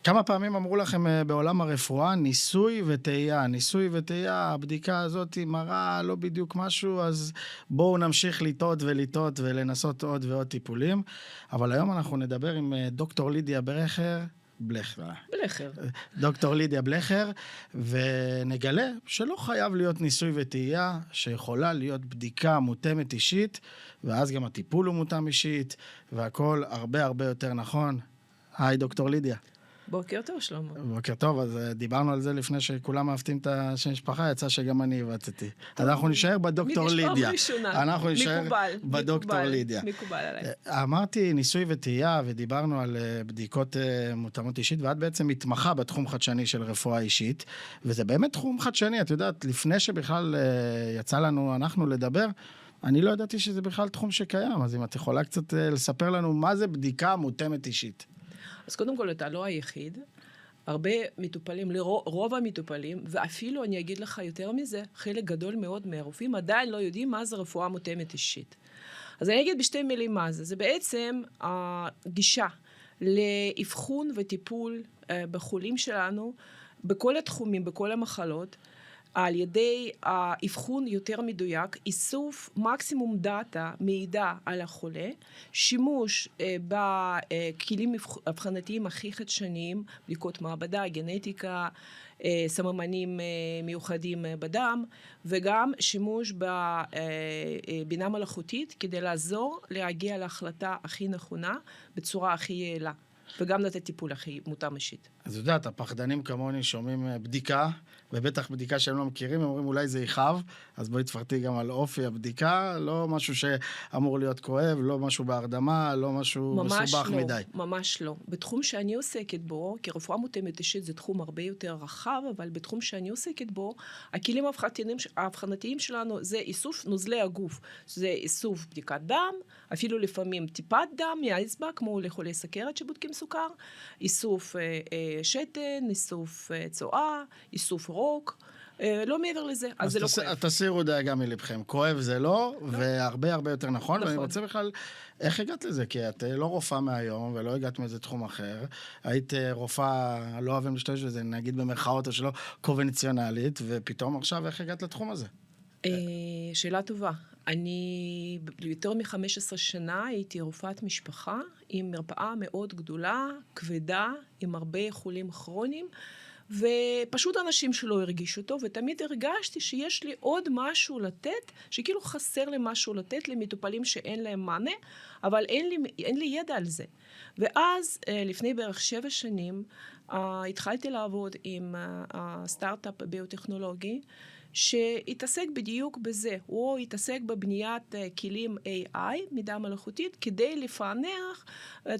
כמה פעמים אמרו לכם בעולם הרפואה, ניסוי וטעייה, ניסוי וטעייה, הבדיקה הזאת מראה לא בדיוק משהו, אז בואו נמשיך לטעות ולטעות ולנסות עוד ועוד טיפולים. אבל היום אנחנו נדבר עם דוקטור לידיה בלכר, דוקטור לידיה בלכר, ונגלה שלא חייב להיות ניסוי וטעייה, שיכולה להיות בדיקה מותאמת אישית, ואז גם הטיפול הוא מותאם אישית, והכל הרבה הרבה יותר נכון. היי דוקטור לידיה. בוקר טוב, שלמה. בוקר טוב, אז דיברנו על זה לפני שכולם אהבתם את השם משפחה, יצא שגם אני הבטתי. אז אנחנו נשאר בדוקטור לידיה. אנחנו נשאר בדוקטור לידיה. מקובל עליי. אמרתי ניסוי וטעייה, ודיברנו על בדיקות מותאמות אישית, ואת בעצם מתמחה בתחום חדשני של רפואה אישית, וזה באמת תחום חדשני, את יודעת, לפני שבכלל יצא לנו אנחנו לדבר, אני לא ידעתי שזה בכלל תחום שקיים, אז אם את יכולה קצת לספר לנו מה זה בדיקה מותאמת אישית. אז קודם כל, אתה לא היחיד. הרבה מטופלים, רוב המטופלים, ואפילו אני אגיד לך יותר מזה, חלק גדול מאוד מהרופאים עדיין לא יודעים מה זה רפואה מותאמת אישית. אז אני אגיד בשתי מילים מה זה. זה בעצם הגישה לאבחון וטיפול בחולים שלנו, בכל התחומים, בכל המחלות, על ידי האבחון יותר מדויק, איסוף מקסימום דאטה, מידע על החולה, שימוש בכלים אבחנתיים הכי חדשניים, בדיקות מעבדה, גנטיקה, סממנים מיוחדים בדם, וגם שימוש בבינה מלאכותית, כדי לעזור להגיע להחלטה הכי נכונה, בצורה הכי יעילה. וגם לתת טיפול הכי מותאם אישית. אז יודעת, הפחדנים כמוני שומעים בדיקה, ובטח בדיקה שהם לא מכירים, הם אומרים אולי זה יכאב, אז בואי תפרטי גם על אופי הבדיקה, לא משהו שאמור להיות כואב, לא משהו בהרדמה, לא משהו מסובך מדי. ממש לא. בתחום שאני עוסקת בו, כי רפואה מותאמת אישית זה תחום הרבה יותר רחב, אבל בתחום שאני עוסקת בו, הכלים האבחנתיים שלנו זה איסוף נוזלי הגוף. זה איסוף בדיקת דם, אפילו לפעמים טיפת דם מהאצבע, כמו לחולי סכרת שבודקים סוכר, איסוף שתן, איסוף צואה, איסוף רוק, לא מעבר לזה, אז זה לא כואב. תסירו דאגה מלבכם, כואב זה לא, והרבה הרבה יותר נכון, ואני רוצה בכלל, איך הגעת לזה? כי את לא רופאה מהיום, ולא הגעת מאיזה תחום אחר, היית רופאה, לא אוהבים להשתמש בזה, נגיד במרכאות או שלא, קונבנציונלית, ופתאום עכשיו איך הגעת לתחום הזה? שאלה טובה. אני יותר מ-15 שנה הייתי רופאת משפחה עם מרפאה מאוד גדולה, כבדה, עם הרבה חולים כרוניים, ופשוט אנשים שלא הרגישו אותו, ותמיד הרגשתי שיש לי עוד משהו לתת, שכאילו חסר לי משהו לתת למטופלים שאין להם מענה, אבל אין לי ידע על זה. ואז לפני בערך 7 שנים התחלתי לעבוד עם סטארט-אפ ביוטכנולוגי, שהתעסק בדיוק בזה, הוא התעסק בבניית כלים AI, מידע מלאכותית, כדי לפענח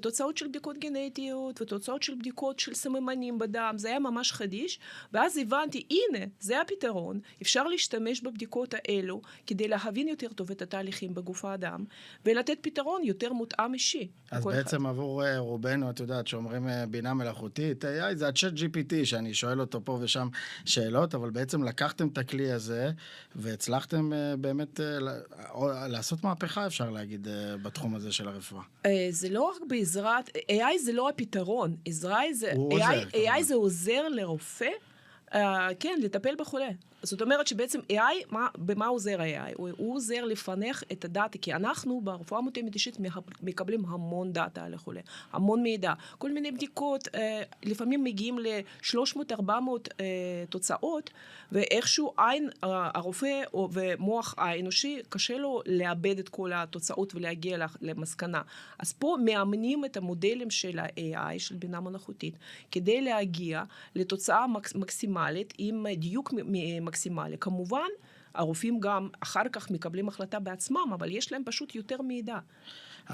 תוצאות של בדיקות גנטיות ותוצאות של בדיקות של סממנים בדם, זה היה ממש חדיש, ואז הבנתי, הנה, זה הפתרון, אפשר להשתמש בבדיקות האלו, כדי להבין יותר טוב את התהליכים בגוף האדם, ולתת פתרון יותר מותאם אישי. אז בעצם אחד. עבור רובנו, את יודעת, שאומרים בינה מלאכותית, AI זה הצ'אט GPT, שאני שואל אותו פה ושם שאלות, אבל בעצם לקחתם את הכלי הזה, והצלחתם באמת לעשות מהפכה, אפשר להגיד, בתחום הזה של הרפואה. זה לא רק בעזרת, AI זה לא הפתרון, AI זה עוזר לרופא, כן, לטפל בחולה. זאת אומרת שבעצם AI, במה עוזר AI? הוא עוזר לפענח את הדאטה, כי אנחנו ברפואה מותאמת אישית מקבלים המון דאטה על החולה, המון מידע, כל מיני בדיקות, לפעמים מגיעים ל-300-400 תוצאות, ואיכשהו עין הרופא ומוח האנושי, קשה לו לאבד את כל התוצאות ולהגיע למסקנה. אז פה מאמנים את המודלים של ה-AI, של בינה מלאכותית, כדי להגיע לתוצאה מקסימלית עם דיוק מקסימלי. כמובן, הרופאים גם אחר כך מקבלים החלטה בעצמם, אבל יש להם פשוט יותר מידע.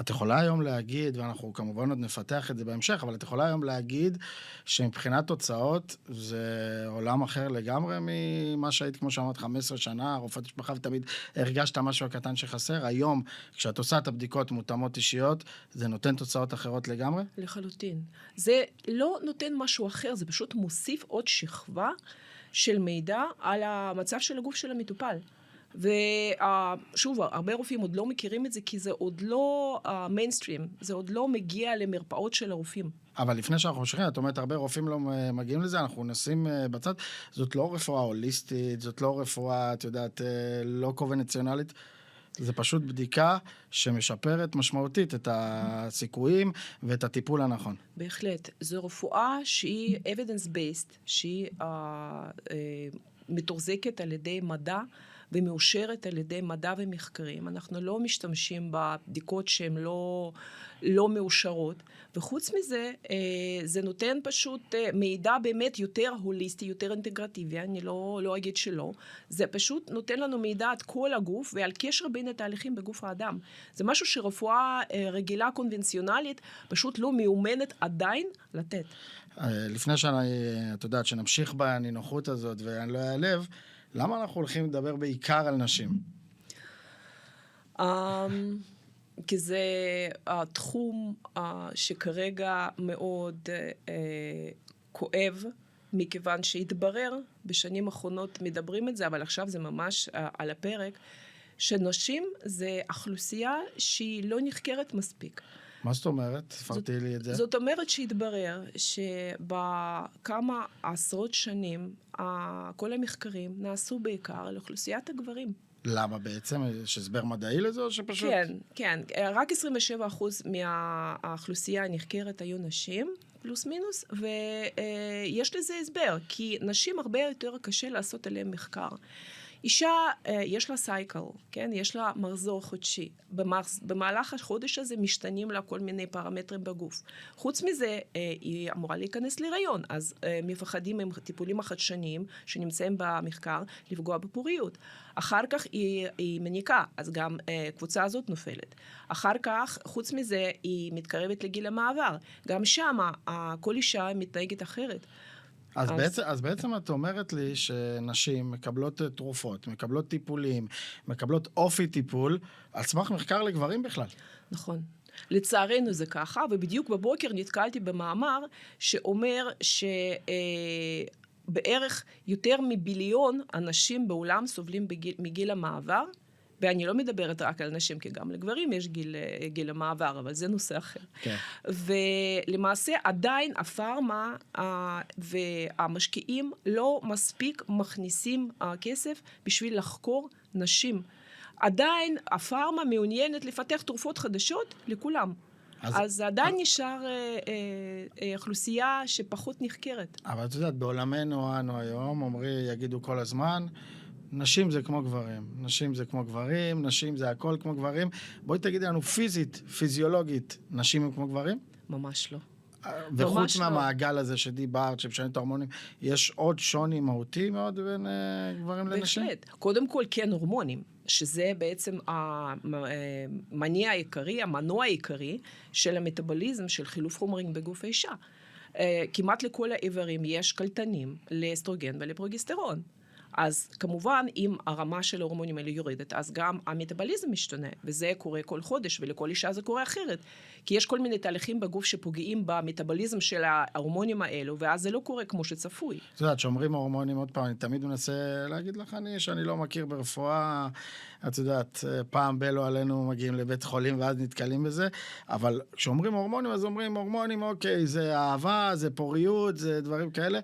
את יכולה היום להגיד, ואנחנו כמובן עוד נפתח את זה בהמשך, אבל את יכולה היום להגיד שמבחינת תוצאות זה עולם אחר לגמרי ממה שהיית, כמו שאמרת, 15 שנה, רופאת משפחה ותמיד הרגשת משהו הקטן שחסר. היום, כשאת עושה את הבדיקות מותאמות אישיות, זה נותן תוצאות אחרות לגמרי? לחלוטין. זה לא נותן משהו אחר, זה פשוט מוסיף עוד שכבה של מידע על המצב של הגוף של המטופל. ושוב, הרבה רופאים עוד לא מכירים את זה, כי זה עוד לא מיינסטרים, זה עוד לא מגיע למרפאות של הרופאים. אבל לפני שאנחנו ממשיכים, את אומרת, הרבה רופאים לא מגיעים לזה, אנחנו נשים בצד, זאת לא רפואה הוליסטית, זאת לא רפואה, את יודעת, לא קונבנציונלית, זה פשוט בדיקה שמשפרת משמעותית את הסיכויים ואת הטיפול הנכון. בהחלט. זו רפואה שהיא evidence-based, שהיא מתוחזקת על ידי מדע, ומאושרת על ידי מדע ומחקרים. אנחנו לא משתמשים בבדיקות שהן לא מאושרות. וחוץ מזה, זה נותן פשוט מידע באמת יותר הוליסטי, יותר אינטגרטיבי, אני לא אגיד שלא. זה פשוט נותן לנו מידע על כל הגוף ועל קשר בין התהליכים בגוף האדם. זה משהו שרפואה רגילה קונבנציונלית פשוט לא מיומנת עדיין לתת. לפני את יודעת, שנמשיך בנינוחות הזאת ואני לא אעלב, למה אנחנו הולכים לדבר בעיקר על נשים? כי זה התחום שכרגע מאוד כואב, מכיוון שהתברר, בשנים האחרונות מדברים את זה, אבל עכשיו זה ממש על הפרק, שנשים זה אוכלוסייה שהיא לא נחקרת מספיק. מה זאת אומרת? תפרטי לי את זה. זאת אומרת שהתברר שבכמה עשרות שנים כל המחקרים נעשו בעיקר על אוכלוסיית הגברים. למה בעצם? יש הסבר מדעי לזה או שפשוט? כן. רק 27% מהאוכלוסייה הנחקרת היו נשים, פלוס מינוס, ויש לזה הסבר, כי נשים הרבה יותר קשה לעשות עליהם מחקר. אישה, יש לה סייקל, כן? יש לה מחזור חודשי. במהלך החודש הזה משתנים לה כל מיני פרמטרים בגוף. חוץ מזה, היא אמורה להיכנס להיריון, אז מפחדים עם טיפולים החדשניים שנמצאים במחקר לפגוע בפוריות. אחר כך היא מניקה, אז גם קבוצה הזאת נופלת. אחר כך, חוץ מזה, היא מתקרבת לגיל המעבר. גם שם, כל אישה מתנהגת אחרת. אז בעצם את אומרת לי שנשים מקבלות תרופות, מקבלות טיפולים, מקבלות אופי טיפול, על סמך מחקר לגברים בכלל. נכון. לצערנו זה ככה, ובדיוק בבוקר נתקלתי במאמר שאומר שבערך יותר מביליון אנשים בעולם סובלים מגיל המעבר, ואני לא מדברת רק על נשים, כי גם לגברים יש גיל המעבר, אבל זה נושא אחר. כן. ולמעשה עדיין הפארמה והמשקיעים לא מספיק מכניסים כסף בשביל לחקור נשים. עדיין הפארמה מעוניינת לפתח תרופות חדשות לכולם. אז עדיין נשאר אוכלוסייה שפחות נחקרת. אבל את יודעת, בעולמנו אנו היום, יגידו כל הזמן, נשים זה כמו גברים, נשים זה כמו גברים, נשים זה הכל כמו גברים. בואי תגידי לנו פיזית, פיזיולוגית, נשים הם כמו גברים? ממש לא. וחוץ מהמעגל הזה שדיברת, שמשנים את ההורמונים, יש עוד שוני מהותי מאוד בין גברים לנשים? בהחלט. קודם כל כן הורמונים, שזה בעצם המניע העיקרי, המנוע העיקרי של המטאבוליזם של חילוף חומרים בגוף האישה. כמעט לכל האיברים יש קלטנים לאסטרוגן ולפרוגסטרון. אז כמובן, אם הרמה של ההורמונים האלה יורדת, אז גם המטאבוליזם משתנה, וזה קורה כל חודש, ולכל אישה זה קורה אחרת. כי יש כל מיני תהליכים בגוף שפוגעים במטאבוליזם של ההורמונים האלו, ואז זה לא קורה כמו שצפוי. את יודעת, שאומרים ההורמונים, עוד פעם, אני תמיד מנסה להגיד לך שאני לא מכיר ברפואה, את יודעת, פעם בלו עלינו מגיעים לבית חולים, ואז נתקלים בזה, אבל כשאומרים הורמונים, אז אומרים הורמונים, אוקיי, זה אהבה, זה פוריות, זה דברים כאלה,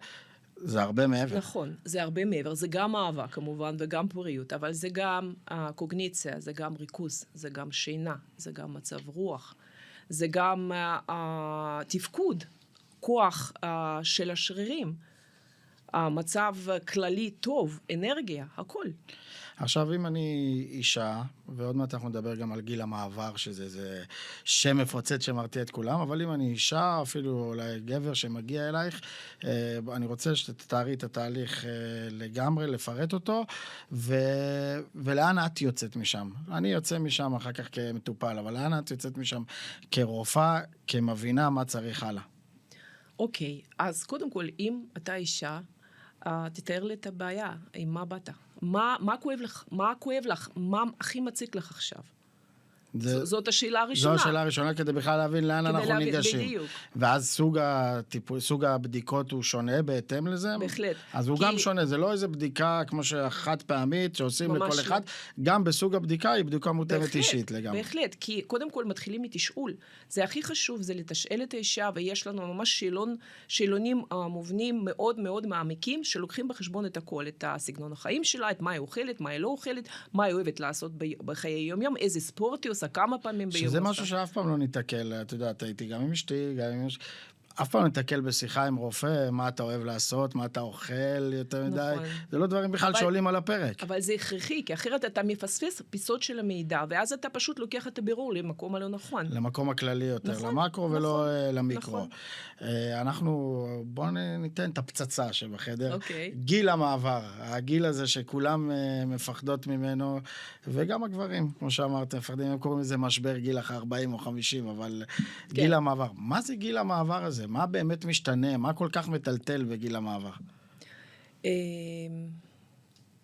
זה הרבה מעבר. נכון, זה הרבה מעבר. זה גם אהבה כמובן וגם פוריות, אבל זה גם קוגניציה, זה גם ריכוז, זה גם שינה, זה גם מצב רוח, זה גם תפקוד, כוח של השרירים, מצב כללי טוב, אנרגיה, הכל. עכשיו, אם אני אישה, ועוד מעט אנחנו נדבר גם על גיל המעבר, שזה איזה שם מפוצץ שמרתיע את כולם, אבל אם אני אישה, אפילו אולי גבר שמגיע אלייך, אני רוצה שתתארי את התהליך לגמרי, לפרט אותו, ולאן את יוצאת משם? אני יוצא משם אחר כך כמטופל, אבל לאן את יוצאת משם כרופאה, כמבינה מה צריך הלאה? אוקיי, אז קודם כל, אם אתה אישה, תתאר לי את הבעיה, עם מה באת? מה כואב לך? מה הכי מציק לך עכשיו? זאת השאלה הראשונה. זו השאלה הראשונה כדי בכלל להבין לאן אנחנו ניגשים. בדיוק. ואז סוג הבדיקות הוא שונה בהתאם לזה? בהחלט. אז הוא גם שונה, זה לא איזה בדיקה כמו חד פעמית שעושים לכל אחד, גם בסוג הבדיקה היא בדיקה מותאמת אישית לגמרי. בהחלט, כי קודם כל מתחילים מתשאול. זה הכי חשוב, זה לתשאל את האישה, ויש לנו ממש שאלונים מובנים מאוד מאוד מעמיקים, שלוקחים בחשבון את הכל, את הסגנון החיים שלה, את מה היא אוכלת, מה היא לא אוכלת, מה היא אוהבת לעשות בחיי יום-יום, איזה ספורט היא עושה, כמה פעמים ביום. שזה משהו שאף פעם לא ניתקל, את יודעת, הייתי גם עם אשתי, גם עם אשתי, אף פעם ניתקל בשיחה עם רופא, מה אתה אוהב לעשות, מה אתה אוכל, יותר מדי. זה לא דברים בכלל שעולים על הפרק. אבל זה הכרחי, כי אחרת אתה מפספס פיסות של המידע, ואז אתה פשוט לוקח את הבירור למקום הלא נכון. למקום הכללי יותר, למקרו ולא למיקרו. אנחנו, בואו ניתן את הפצצה שבחדר. גיל המעבר, הגיל הזה שכולם מפחדות ממנו, וגם הגברים, כמו שאמרתם, מפחדים, הם קוראים לזה משבר גיל אחרי 40 או 50, אבל גיל המעבר. מה זה גיל המעבר הזה? מה באמת משתנה? מה כל כך מטלטל בגיל המעבר?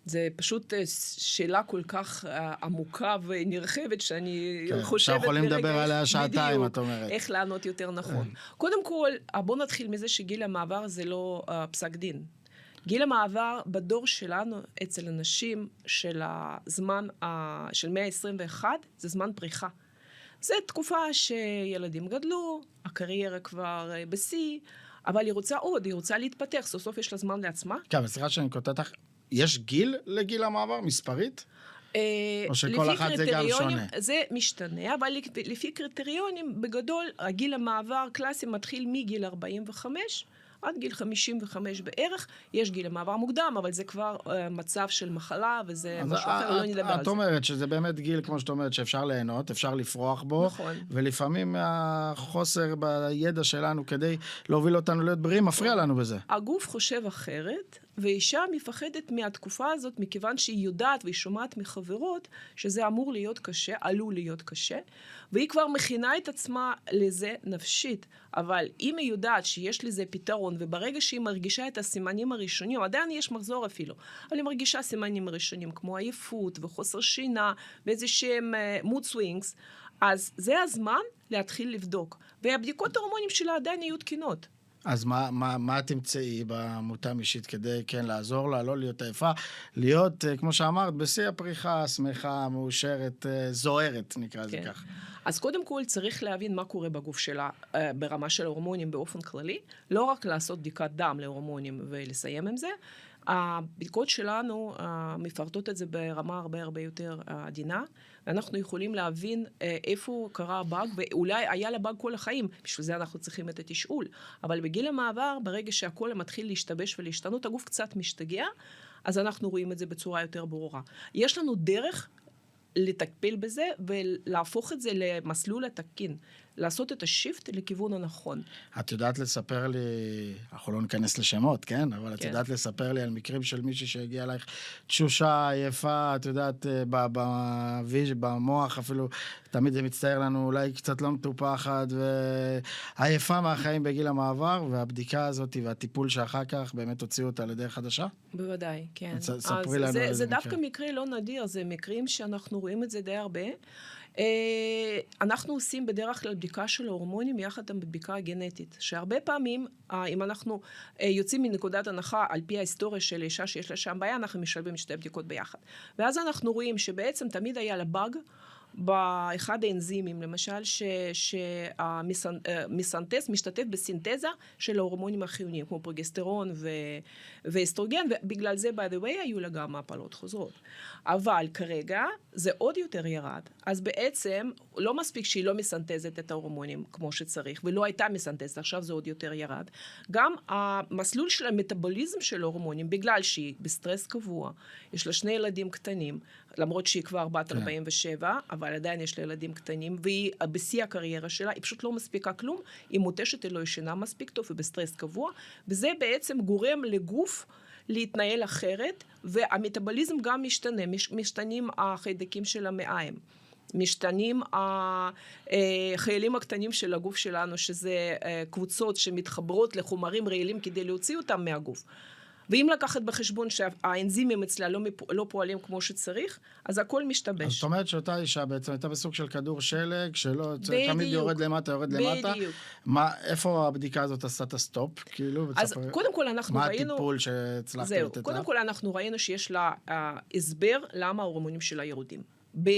זה פשוט שאלה כל כך עמוקה ונרחבת שאני חושבת... יכולים לדבר עליה שעתיים, את אומרת. איך לענות יותר נכון. קודם כל, בואו נתחיל מזה שגיל המעבר זה לא פסק דין. גיל המעבר בדור שלנו, אצל אנשים של הזמן, של 121, זה זמן פריחה. זו תקופה שילדים גדלו, הקריירה כבר בשיא, אבל היא רוצה עוד, היא רוצה להתפתח, סוף סוף יש לה זמן לעצמה. כן, סליחה שאני קוטעת לך, יש גיל לגיל המעבר, מספרית? או שכל אחד זה גם שונה? זה משתנה, אבל לפי קריטריונים, בגדול, הגיל המעבר קלאסי מתחיל מגיל 45, עד גיל 55 בערך, יש גיל המעבר מוקדם, אבל זה כבר מצב של מחלה, וזה משהו אחר, לא נדבר על זה. את אומרת שזה באמת גיל, כמו שאת אומרת, שאפשר ליהנות, אפשר לפרוח בו, נכון. ולפעמים החוסר בידע שלנו כדי להוביל אותנו להיות בריאים, מפריע לנו בזה. הגוף חושב אחרת, ואישה מפחדת מהתקופה הזאת, מכיוון שהיא יודעת והיא שומעת מחברות, שזה אמור להיות קשה, עלול להיות קשה, והיא כבר מכינה את עצמה לזה נפשית. אבל אם היא יודעת שיש לזה פתרון, וברגע שהיא מרגישה את הסימנים הראשונים, עדיין יש מחזור אפילו, אבל היא מרגישה סימנים הראשונים, כמו עייפות וחוסר שינה, ואיזה שהם mood swings, אז זה הזמן להתחיל לבדוק. והבדיקות ההורמונים שלה עדיין יהיו תקינות. אז מה תמצאי במותאם אישית כדי כן לעזור לה, לא להיות עייפה, להיות, כמו שאמרת, בשיא הפריחה, שמחה, מאושרת, זוהרת, נקרא לזה כך. אז קודם כל צריך להבין מה קורה בגוף שלה ברמה של ההורמונים באופן כללי, לא רק לעשות בדיקת דם להורמונים ולסיים עם זה, הבדיקות שלנו מפרטות את זה ברמה הרבה יותר עדינה, ואנחנו יכולים להבין איפה קרה הבאג, ואולי היה לה באג כל החיים, בשביל זה אנחנו צריכים את התשאול. אבל בגיל המעבר, ברגע שהכל מתחיל להשתבש ולהשתנות, הגוף קצת משתגע, אז אנחנו רואים את זה בצורה יותר ברורה. יש לנו דרך לטפל בזה ולהפוך את זה למסלול התקין, לעשות את השיפט לכיוון הנכון. את יודעת לספר לי, אנחנו לא ניכנס לשמות, כן? אבל את יודעת לספר לי על מקרים של מישהי שהגיעה אלייך תשושה, עייפה, את יודעת, במוח אפילו, תמיד זה מצטער לנו, אולי קצת לא מטופחת, ועייפה מהחיים בגיל המעבר, והבדיקה הזאת והטיפול שאחר כך באמת הוציאו אותה לדרך חדשה? בוודאי, כן. ספרי לנו על איזה מקרה. זה דווקא מקרה לא נדיר, זה מקרים שאנחנו רואים את זה די הרבה. אנחנו עושים בדרך כלל בדיקה של ההורמונים יחד עם בדיקה גנטית, שהרבה פעמים, אם אנחנו יוצאים מנקודת הנחה על פי ההיסטוריה של אישה שיש לה שם בעיה, אנחנו משלבים שתי בדיקות ביחד. ואז אנחנו רואים שבעצם תמיד היה לה באג, באחד האנזימים, למשל, שמסנטז, משתתף בסינתזה של ההורמונים החיוניים, כמו פרוגסטרון ואסטרוגן, ובגלל זה, by the way, היו לה גם הפלות חוזרות. אבל כרגע זה עוד יותר ירד, אז בעצם לא מספיק שהיא לא מסנטזת את ההורמונים כמו שצריך, ולא הייתה מסנטזת, עכשיו זה עוד יותר ירד. גם המסלול של המטאבוליזם של ההורמונים, בגלל שהיא בסטרס קבוע, יש לה 2 ילדים קטנים, למרות שהיא כבר בת 47, אבל עדיין יש לה ילדים קטנים, והיא בשיא הקריירה שלה, היא פשוט לא מספיקה כלום, היא מותשת, היא לא ישנה מספיק טוב, היא בסטרס קבוע, וזה בעצם גורם לגוף להתנהל אחרת, והמטאבוליזם גם משתנה, משתנים החיידקים של המעיים, משתנים החיילים הקטנים של הגוף שלנו, שזה קבוצות שמתחברות לחומרים רעילים כדי להוציא אותם מהגוף. ואם לקחת בחשבון שהאנזימים אצלה לא פועלים כמו שצריך, אז הכל משתבש. אז זאת אומרת שאותה אישה בעצם הייתה בסוג של כדור שלג, שלא, תמיד יורד למטה, יורד למטה. בדיוק. איפה הבדיקה הזאת עשתה את הסטופ? כאילו, אז קודם כל אנחנו ראינו... מה הטיפול שהצלחתי לתת לה? קודם כל אנחנו ראינו שיש לה הסבר למה ההורמונים שלה ירודים.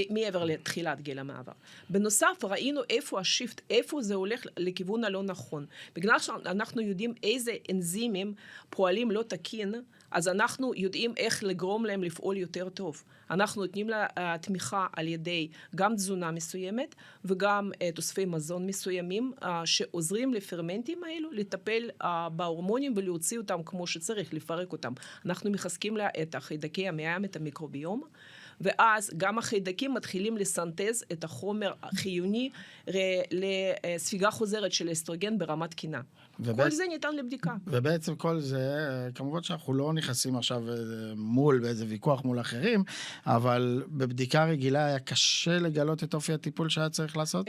מעבר לתחילת גיל המעבר. בנוסף, ראינו איפה השיפט, איפה זה הולך לכיוון הלא נכון. בגלל שאנחנו יודעים איזה אנזימים פועלים לא תקין, אז אנחנו יודעים איך לגרום להם לפעול יותר טוב. אנחנו נותנים לה תמיכה על ידי גם תזונה מסוימת, וגם תוספי מזון מסוימים, שעוזרים לפרמנטים האלו לטפל בהורמונים ולהוציא אותם כמו שצריך, לפרק אותם. אנחנו מחזקים לה את החיידקי המעיים, את המיקרוביום, ואז גם החיידקים מתחילים לסנטז את החומר החיוני לספיגה חוזרת של אסטרוגן ברמת תקינה. כל זה ניתן לבדיקה. ובעצם כל זה, כמובן שאנחנו לא נכנסים עכשיו מול באיזה ויכוח מול אחרים, אבל בבדיקה רגילה היה קשה לגלות את אופי הטיפול שהיה צריך לעשות?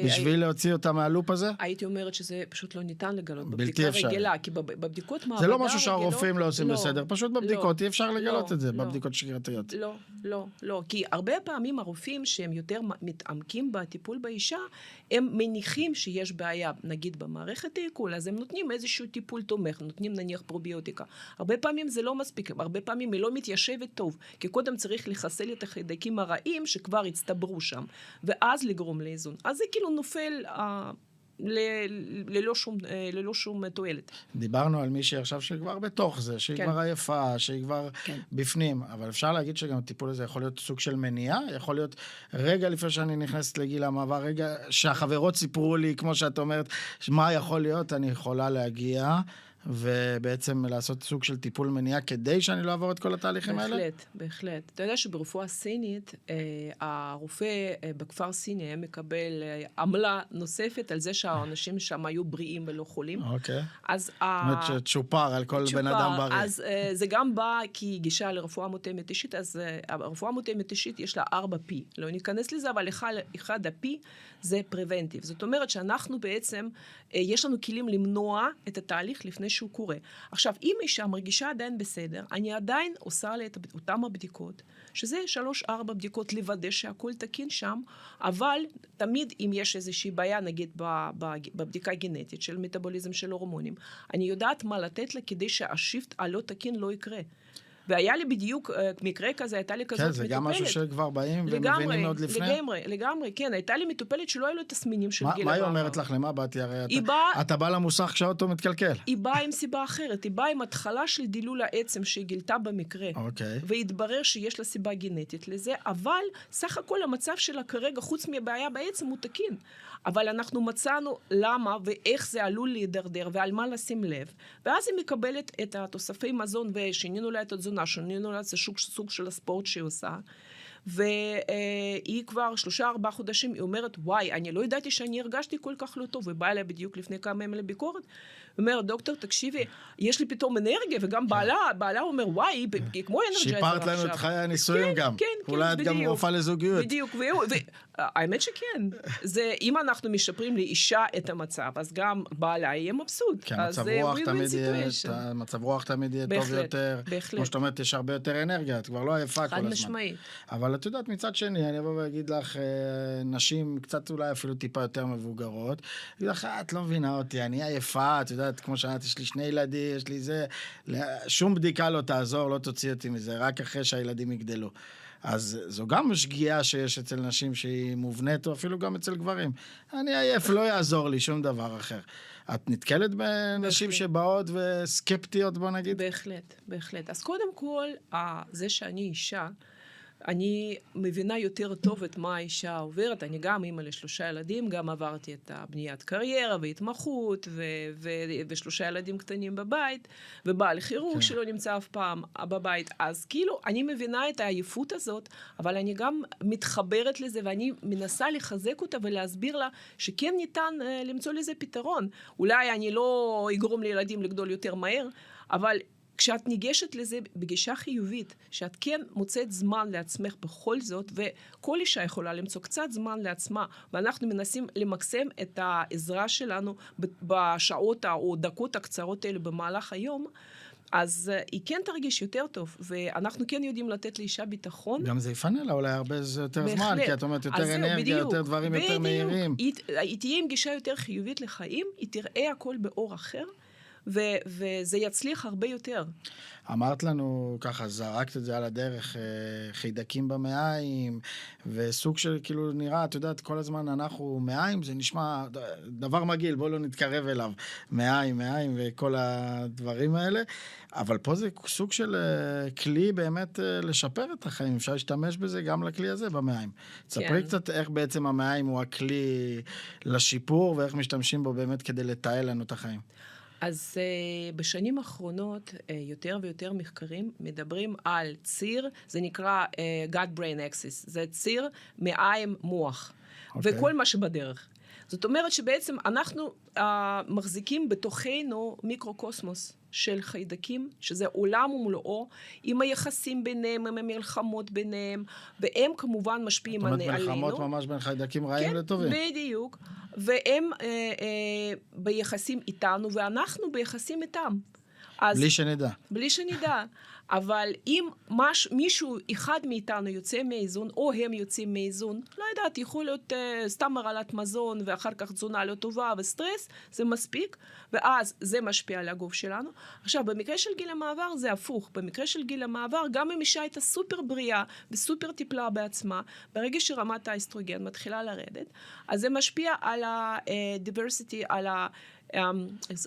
בשביל להוציא אותה מהלופ הזה? הייתי אומרת שזה פשוט לא ניתן לגלות בלתי אפשר. בבדיקה רגילה, כי בבדיקות מעבדה... זה לא משהו שהרופאים לא עושים בסדר, פשוט בבדיקות אי אפשר לגלות את זה, בבדיקות שגרתיות. לא, כי הרבה פעמים הרופאים שהם יותר מתעמקים בטיפול באישה, הם מניחים שיש בעיה, נגיד במערכת העיכול, אז הם נותנים איזשהו טיפול תומך, נותנים נניח פרוביוטיקה. הרבה פעמים זה לא מספיק, הרבה פעמים היא לא מתיישבת טוב, כי קודם צריך לחסל את החיידקים הרעים שכבר הצטברו שם, ואז לגרום לאיזון. אז זה כאילו נופל ללא שום תועלת. דיברנו על מישהי עכשיו שכבר בתוך זה, שהיא כבר עייפה, שהיא כבר בפנים, אבל אפשר להגיד שגם הטיפול הזה יכול להיות סוג של מניעה, יכול להיות רגע לפני שאני נכנסת לגיל המעבר, רגע שהחברות סיפרו לי, כמו שאת אומרת, מה יכול להיות, אני יכולה להגיע ובעצם לעשות סוג של טיפול מניעה כדי שאני לא אעבור את כל התהליכים האלה? בהחלט. אתה יודע שברפואה סינית, הרופא בכפר סיני היה מקבל עמלה נוספת על זה שהאנשים שם היו בריאים ולא חולים. אוקיי. אז זאת אומרת שצ'ופר על כל בן אדם בריא. אז זה גם בא כי גישה לרפואה מותאמת אישית, אז הרפואה מותאמת אישית יש לה 4P. לא ניכנס לזה, אבל אחד ה-P זה פרבנטיב. זאת אומרת שאנחנו בעצם, יש לנו כלים למנוע את התהליך לפני שהוא קורה. עכשיו, אם אישה מרגישה עדיין בסדר, אני עדיין עושה לה את אותם הבדיקות, שזה 3-4 בדיקות לוודא שהכל תקין שם, אבל תמיד אם יש איזושהי בעיה, נגיד בבדיקה גנטית של מטאבוליזם של הורמונים, אני יודעת מה לתת לה כדי שהשיפט הלא תקין לא יקרה. והיה לי בדיוק מקרה כזה, הייתה לי כזאת מטופלת. כן, זה גם משהו שכבר באים ומבינים עוד לפני? לגמרי, כן. הייתה לי מטופלת שלא היו לו תסמינים של גיל המעבר. מה היא אומרת לך? למה באתי? הרי אתה בא למוסך כשהאוטו מתקלקל. היא באה עם סיבה אחרת. היא באה עם התחלה של דילול העצם שהיא גילתה במקרה. אוקיי. והתברר שיש לה סיבה גנטית לזה, אבל סך הכל המצב שלה כרגע, חוץ מבעיה בעצם, הוא תקין. אבל אנחנו מצאנו למה ואיך זה עלול להידרדר ועל מה לשים לב. ואז היא מקבלת את התוספי מזון ושינינו לה את התזונה, שינינו לה את סוג של הספורט שהיא עושה. והיא כבר 3-4 חודשים, היא אומרת, וואי, אני לא ידעתי שאני הרגשתי כל כך לא טוב, ובאה אליה בדיוק לפני כמה ימים לביקורת, היא אומרת, דוקטור, תקשיבי, יש לי פתאום אנרגיה, וגם בעלה אומר, וואי, כמו אנרג'ייזר עכשיו. שיפרת לנו את חיי הנישואים גם. כן, אולי את גם רופאה לזוגיות. בדיוק, האמת שכן. זה, אם אנחנו משפרים לאישה את המצב, אז גם בעלה יהיה מבסוט. כי המצב רוח תמיד יהיה טוב יותר. כמו שאת אומרת, יש הרבה יותר אנרגיה, את כבר לא עייפה כל הזמן. חד משמעית. אבל את יודעת, מצד שני, אני אבוא ואגיד לך, נשים קצת אולי אפילו טיפה יותר מבוגרות, אגיד לך, את לא מבינה אותי, אני עייפה, את יודעת, כמו שאת, יש לי 2 ילדים, יש לי זה, שום בדיקה לא תעזור, לא תוציא אותי מזה, רק אחרי שהילדים יגדלו. אז זו גם שגיאה שיש אצל נשים שהיא מובנית, או אפילו גם אצל גברים. אני עייף, לא יעזור לי שום דבר אחר. את נתקלת בנשים שבאות וסקפטיות, בוא נגיד? בהחלט. אז קודם כל, זה שאני אישה, אני מבינה יותר טוב את מה האישה עוברת. אני גם אימא ל3 ילדים, גם עברתי את הבניית קריירה והתמחות, ו3 ילדים קטנים בבית, ובעל כירורג שלא נמצא אף פעם בבית. אז כאילו, אני מבינה את העייפות הזאת, אבל אני גם מתחברת לזה, ואני מנסה לחזק אותה ולהסביר לה שכן ניתן למצוא לזה פתרון. אולי אני לא אגרום לילדים לגדול יותר מהר, אבל כשאת ניגשת לזה בגישה חיובית, שאת כן מוצאת זמן לעצמך בכל זאת, וכל אישה יכולה למצוא קצת זמן לעצמה, ואנחנו מנסים למקסם את העזרה שלנו בשעות או דקות הקצרות האלה במהלך היום, אז היא כן תרגיש יותר טוב, ואנחנו כן יודעים לתת לאישה ביטחון. גם זה יפנה לה אולי הרבה יותר זמן, כי את אומרת יותר אנרגיה, יותר דברים יותר מהירים. היא תהיה עם גישה יותר חיובית לחיים, היא תראה הכל באור אחר, וזה יצליח הרבה יותר. אמרת לנו, ככה, זרקת את זה על הדרך, חידקים במעיים, וסוג של, כאילו, נראה, את יודעת, כל הזמן אנחנו מעיים, זה נשמע דבר מגעיל, בואו לא נתקרב אליו, מעיים וכל הדברים האלה, אבל פה זה סוג של כלי באמת לשפר את החיים, אפשר להשתמש בזה גם לכלי הזה במעיים. תספרי קצת איך בעצם המעיים הוא הכלי לשיפור, ואיך משתמשים בו באמת כדי לתעל לנו את החיים. אז בשנים האחרונות יותר ויותר מחקרים מדברים על ציר, זה נקרא gut-brain axis, זה ציר מעיים מוח, וכל מה שבדרך. זאת אומרת שבעצם אנחנו מחזיקים בתוכנו מיקרוקוסמוס של חיידקים, שזה עולם ומלואו, עם היחסים ביניהם, עם המלחמות ביניהם, והם כמובן משפיעים עלינו. זאת אומרת מלחמות ממש בין חיידקים רעים לטובים. כן, בדיוק. והם ביחסים איתנו, ואנחנו ביחסים איתם. בלי שנדע. בלי שנדע. אבל אם מישהו אחד מאיתנו יוצא מאיזון, או הם יוצאים מאיזון, לא יודעת, יכול להיות סתם הרעלת מזון, ואחר כך תזונה לא טובה וסטרס, זה מספיק, ואז זה משפיע על הגוף שלנו. עכשיו, במקרה של גיל המעבר זה הפוך. במקרה של גיל המעבר, גם אם אישה הייתה סופר בריאה, וסופר טיפלה בעצמה, ברגע שרמת האסטרוגן מתחילה לרדת, אז זה משפיע על ה-diversity, על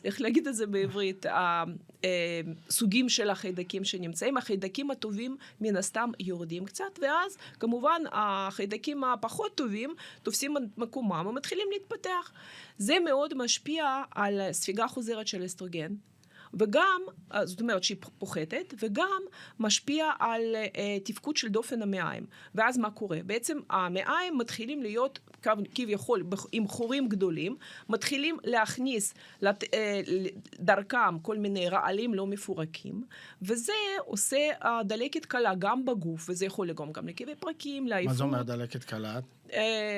איך להגיד את זה בעברית, סוגים של החיידקים שנמצאים, החיידקים הטובים מן הסתם יורדים קצת, ואז כמובן החיידקים הפחות טובים תופסים את מקומם ומתחילים להתפתח. זה מאוד משפיע על ספיגה חוזרת של אסטרוגן, וגם, זאת אומרת שהיא פוחתת, וגם משפיע על תפקוד של דופן המעיים. ואז מה קורה? בעצם המעיים מתחילים להיות כביכול עם חורים גדולים, מתחילים להכניס דרכם כל מיני רעלים לא מפורקים, וזה עושה דלקת קלה גם בגוף, וזה יכול לגרום גם לכאבי פרקים, לעייפות. מה זה אומר דלקת קלה?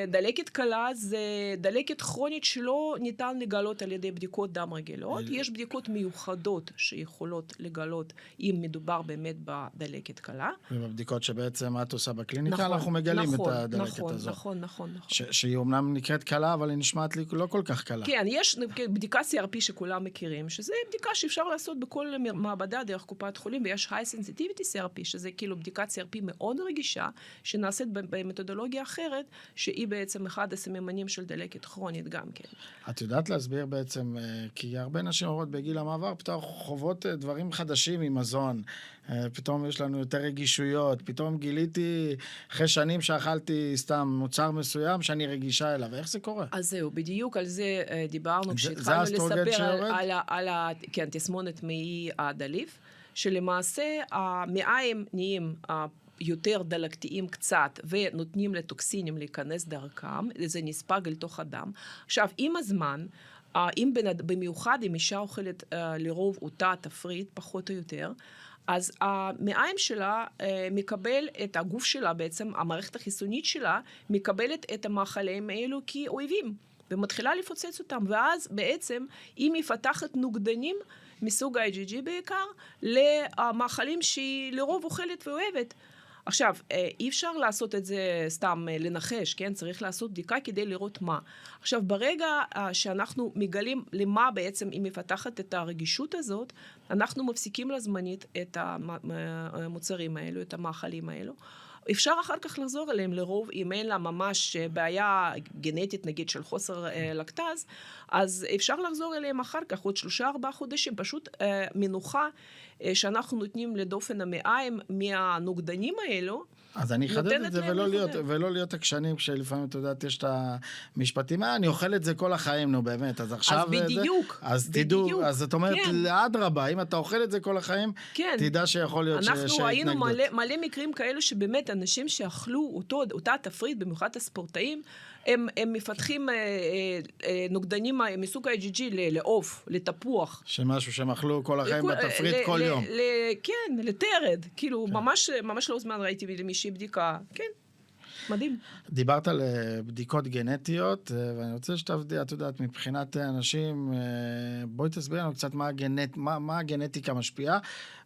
דלקת קלה זה דלקת כרונית שלא ניתן לגלות על ידי בדיקות דם רגילות. יש בדיקות מיוחדות שיכולות לגלות אם מדובר באמת בדלקת קלה. ובבדיקות שבעצם את עושה בקליניקה, אנחנו מגלים את הדלקת הזאת. נכון. שהיא אומנם נקראת קלה, אבל היא נשמעת לי לא כל כך קלה. כן, יש בדיקה CRP שכולם מכירים, שזה בדיקה שאפשר לעשות בכל מעבדה דרך קופת חולים, ויש high sensitivity CRP, שזה כאילו בדיקת CRP מאוד רגישה, שנעשית במתודולוגיה אחרת, שהיא בעצם אחד הסממנים של דלקת כרונית גם כן. את יודעת להסביר בעצם, כי הרבה נשים אומרות בגיל המעבר, פתאום חוות דברים חדשים עם מזון, פתאום יש לנו יותר רגישויות, פתאום גיליתי אחרי שנים שאכלתי סתם מוצר מסוים שאני רגישה אליו, איך זה קורה? אז זהו, בדיוק על זה דיברנו, כשהתחלנו לספר על תסמונת מעי הדליף, שלמעשה המעיים נהיים יותר דלקתיים קצת, ונותנים לטוקסינים להיכנס דרכם, זה נספג אל תוך הדם. עכשיו, עם הזמן, במיוחד אם אישה אוכלת לרוב אותה תפריט, פחות או יותר, אז המעיים שלה מקבל את הגוף שלה, בעצם המערכת החיסונית שלה, מקבלת את המאכלים האלו כאויבים, ומתחילה לפוצץ אותם, ואז בעצם היא מפתחת נוגדנים, מסוג ה-IgG בעיקר, למאכלים שהיא לרוב אוכלת ואוהבת. עכשיו, אי אפשר לעשות את זה סתם לנחש, כן? צריך לעשות בדיקה כדי לראות מה. עכשיו, ברגע שאנחנו מגלים למה בעצם היא מפתחת את הרגישות הזאת, אנחנו מפסיקים לזמנית את המוצרים האלו, את המאכלים האלו. אפשר אחר כך לחזור אליהם לרוב, אם אין לה ממש בעיה גנטית, נגיד, של חוסר לקטז, אז אפשר לחזור אליהם אחר כך, עוד 3-4 חודשים, פשוט מנוחה שאנחנו נותנים לדופן המעיים מהנוגדנים האלו. אז אני אחדד את זה ולא להיות עקשנים, כשלפעמים, אתה יודעת, יש את המשפטים, אני אוכל את זה כל החיים, נו באמת, אז עכשיו... אז בדיוק. אז תדעו, אז זאת אומרת, אדרבה, אם אתה אוכל את זה כל החיים, תדע שיכול להיות שהתנגדות. אנחנו היינו מלא מקרים כאלו שבאמת אנשים שאכלו אותה תפריט, במיוחד הספורטאים, הם מפתחים נוגדנים מסוג ה-IgG לעוף, לתפוח. שמשהו שהם אכלו כל החיים בתפריט כל יום. כן, לתרד. כאילו, ממש לא זמן ראיתי למישהי בדיקה. כן, מדהים. דיברת על בדיקות גנטיות, ואני רוצה שתעבדי, את יודעת, מבחינת אנשים, בואי תסביר לנו קצת מה הגנטיקה משפיעה,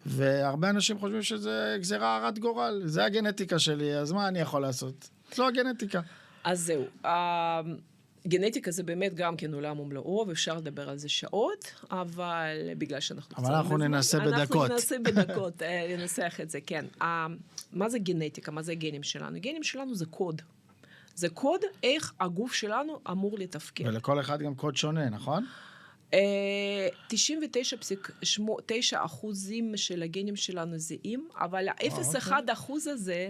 והרבה אנשים חושבים שזה גזירה הרת גורל, זה הגנטיקה שלי, אז מה אני יכול לעשות? זו הגנטיקה. אז זהו, גנטיקה זה באמת גם כן עולם ומלואו, ואפשר לדבר על זה שעות, אבל בגלל שאנחנו... אבל אנחנו ננסה בדקות. אנחנו ננסה בדקות, לנסח את זה, כן. מה זה גנטיקה? מה זה הגנים שלנו? הגנים שלנו זה קוד. זה קוד איך הגוף שלנו אמור לתפקד. ולכל אחד גם קוד שונה, נכון? 99.9% של הגנים שלנו זהים, אבל ה-0.1% הזה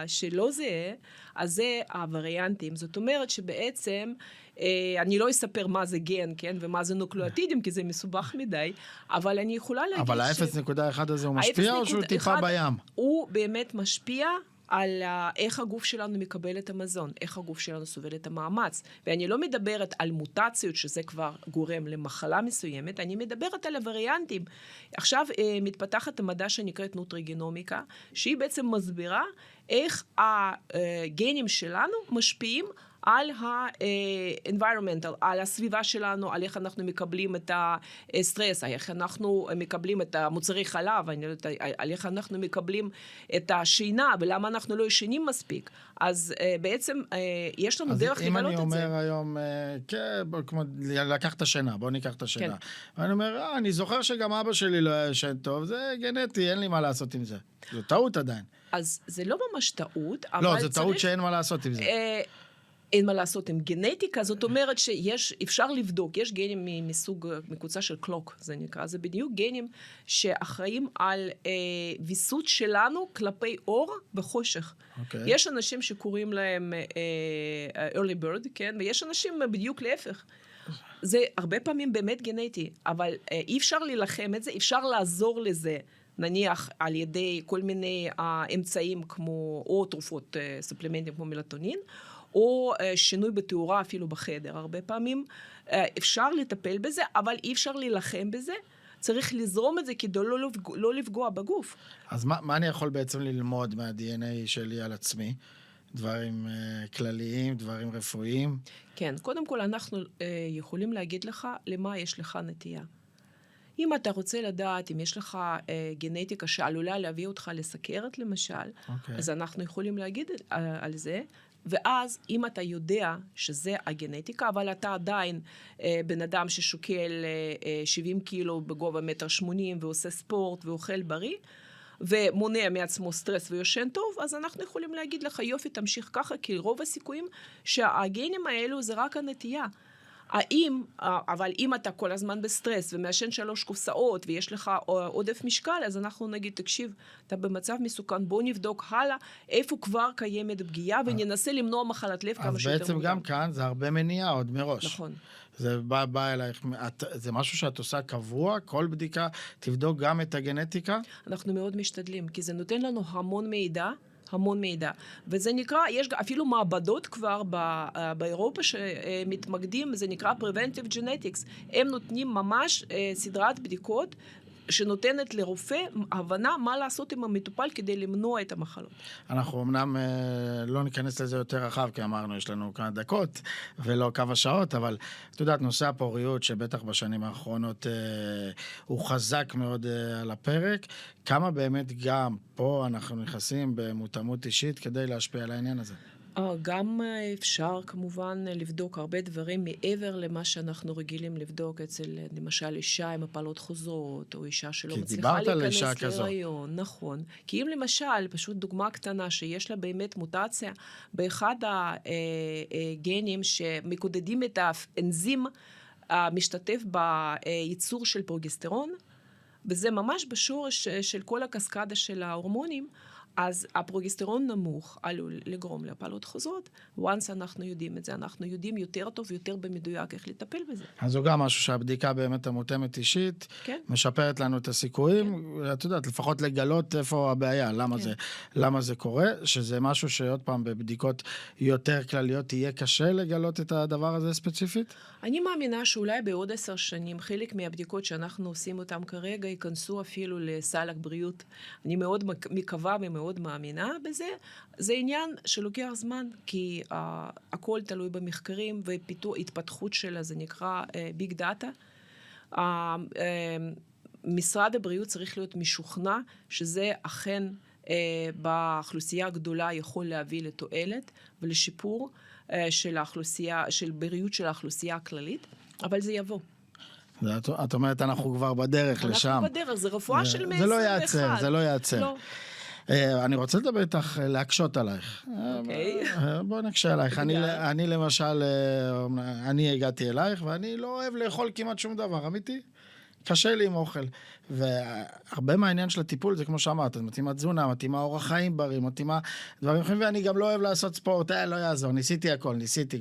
שלא זהה, אז זה הווריאנטים. זאת אומרת שבעצם, אני לא אספר מה זה גן, כן, ומה זה נוקלאוטידים, כי זה מסובך מדי, אבל אני יכולה להגיד אבל ה-0.1 הזה הוא משפיע או שהוא טיפה בים? הוא באמת משפיע על איך הגוף שלנו מקבל את המזון, איך הגוף שלנו סובל את המאמץ. ואני לא מדברת על מוטציות, שזה כבר גורם למחלה מסוימת, אני מדברת על הווריאנטים. עכשיו מתפתחת המדע שנקראת נוטריגנומיקה, שהיא בעצם מסבירה איך הגנים שלנו משפיעים על ה-environmental, על הסביבה שלנו, על איך אנחנו מקבלים את הסטרס, איך אנחנו מקבלים את המוצרי חלב, על איך אנחנו מקבלים את השינה, ולמה אנחנו לא ישנים מספיק. אז בעצם יש לנו דרך לגלות את זה. אז אם אני אומר היום, כמו לקח את השינה, בואו ניקח את השינה. אני אומר, אני זוכר שגם אבא שלי לא היה ישן טוב, זה גנטי, אין לי מה לעשות עם זה. זו טעות עדיין. אז זה לא ממש טעות, אבל לא, זו טעות שאין מה לעשות עם זה. אין מה לעשות עם גנטיקה, זאת אומרת שאפשר לבדוק, יש גנים מסוג, מקוצה של קלוק, זה נקרא, זה בדיוק גנים שאחראים על ויסות שלנו כלפי אור בחושך. יש אנשים שקוראים להם early bird, כן? ויש אנשים בדיוק להפך. זה הרבה פעמים באמת גנטי, אבל אי אפשר להילחם את זה, אפשר לעזור לזה. נניח על ידי כל מיני אמצעים כמו, או תרופות, סופלמנטים כמו מלטונין, או שינוי בתאורה אפילו בחדר. הרבה פעמים אפשר לטפל בזה, אבל אי אפשר להילחם בזה. צריך לזרום את זה כדי לא לפגוע בגוף. אז מה אני יכול בעצם ללמוד מה-DNA שלי על עצמי? דברים כלליים, דברים רפואיים? כן, קודם כל אנחנו יכולים להגיד לך למה יש לך נטייה. אם אתה רוצה לדעת אם יש לך גנטיקה שעלולה להביא אותך לסכרת למשל, אז אנחנו יכולים להגיד על זה, ואז אם אתה יודע שזה הגנטיקה, אבל אתה עדיין בן אדם ששוקל 70 קילו בגובה 1.80 ועושה ספורט ואוכל בריא, ומונע מעצמו סטרס ויושן טוב, אז אנחנו יכולים להגיד לך, יופי, תמשיך ככה, כי רוב הסיכויים שהגנים האלו זה רק הנטייה. אבל אם אתה כל הזמן בסטרס ומעשן 3 קופסאות ויש לך עודף משקל, אז אנחנו נגיד, תקשיב, אתה במצב מסוכן, בוא נבדוק הלאה איפה כבר קיימת פגיעה וננסה למנוע מחלת לב כמה שיותר. אז בעצם גם כאן זה הרבה מניעה עוד מראש. נכון. זה בא אלייך, זה משהו שאת עושה קבוע, כל בדיקה תבדוק גם את הגנטיקה? אנחנו מאוד משתדלים, כי זה נותן לנו המון מידע. וזה נקרא, יש אפילו מעבדות כבר באירופה שמתמקדים, זה נקרא Preventive Genetics. הם נותנים ממש סדרת בדיקות שנותנת לרופא הבנה מה לעשות עם המטופל כדי למנוע את המחלות. אנחנו אמנם לא ניכנס לזה יותר רחב, כי אמרנו, יש לנו כמה דקות ולא כמה שעות, אבל את יודעת, נושא הפוריות שבטח בשנים האחרונות הוא חזק מאוד על הפרק, כמה באמת גם פה אנחנו נכנסים במותאמות אישית כדי להשפיע על העניין הזה? גם אפשר כמובן לבדוק הרבה דברים מעבר למה שאנחנו רגילים לבדוק אצל למשל אישה עם הפלות חוזרות, או אישה שלא מצליחה להיכנס להיריון. נכון. כי אם למשל, פשוט דוגמה קטנה, שיש לה באמת מוטציה באחד הגנים שמקודדים את האנזים המשתתף בייצור של פרוגסטרון, וזה ממש בשורש של כל הקסקדה של ההורמונים, אז הפרוגסטרון נמוך עלול לגרום להפלות חוזרות. once אנחנו יודעים את זה, אנחנו יודעים יותר טוב, יותר במדויק איך לטפל בזה. אז זו גם משהו שהבדיקה באמת המותאמת אישית, כן. משפרת לנו את הסיכויים, את יודעת, לפחות לגלות איפה הבעיה, למה זה קורה, שזה משהו שעוד פעם בבדיקות יותר כלליות יהיה קשה לגלות את הדבר הזה ספציפית? אני מאמינה שאולי בעוד 10 שנים, חלק מהבדיקות שאנחנו עושים אותם כרגע, ייכנסו אפילו לסל הבריאות. אני מאוד מקווה ומאוד מאמינה בזה. זה עניין שלוקח זמן, כי הכל תלוי במחקרים והתפתחות שלה, זה נקרא ביג דאטה. משרד הבריאות צריך להיות משוכנע שזה אכן באוכלוסייה הגדולה יכול להביא לתועלת ולשיפור של האוכלוסייה, של בריאות של האוכלוסייה הכללית, אבל זה יבוא. את אומרת, אנחנו כבר בדרך לשם. אנחנו בדרך, זה רפואה של 121. זה לא יעצר. לא. אני רוצה לדבר איתך, להקשות עלייך. אוקיי. בוא נקשה עלייך. אני למשל, אני הגעתי אלייך, ואני לא אוהב לאכול כמעט שום דבר, אמיתי? קשה לי עם אוכל. והרבה מהעניין של הטיפול, זה כמו שאמרת, מתאימה תזונה, מתאימה אורח חיים בריא, מתאימה דברים אחרים, ואני גם לא אוהב לעשות ספורט, לא יעזור, ניסיתי הכל, ניסיתי.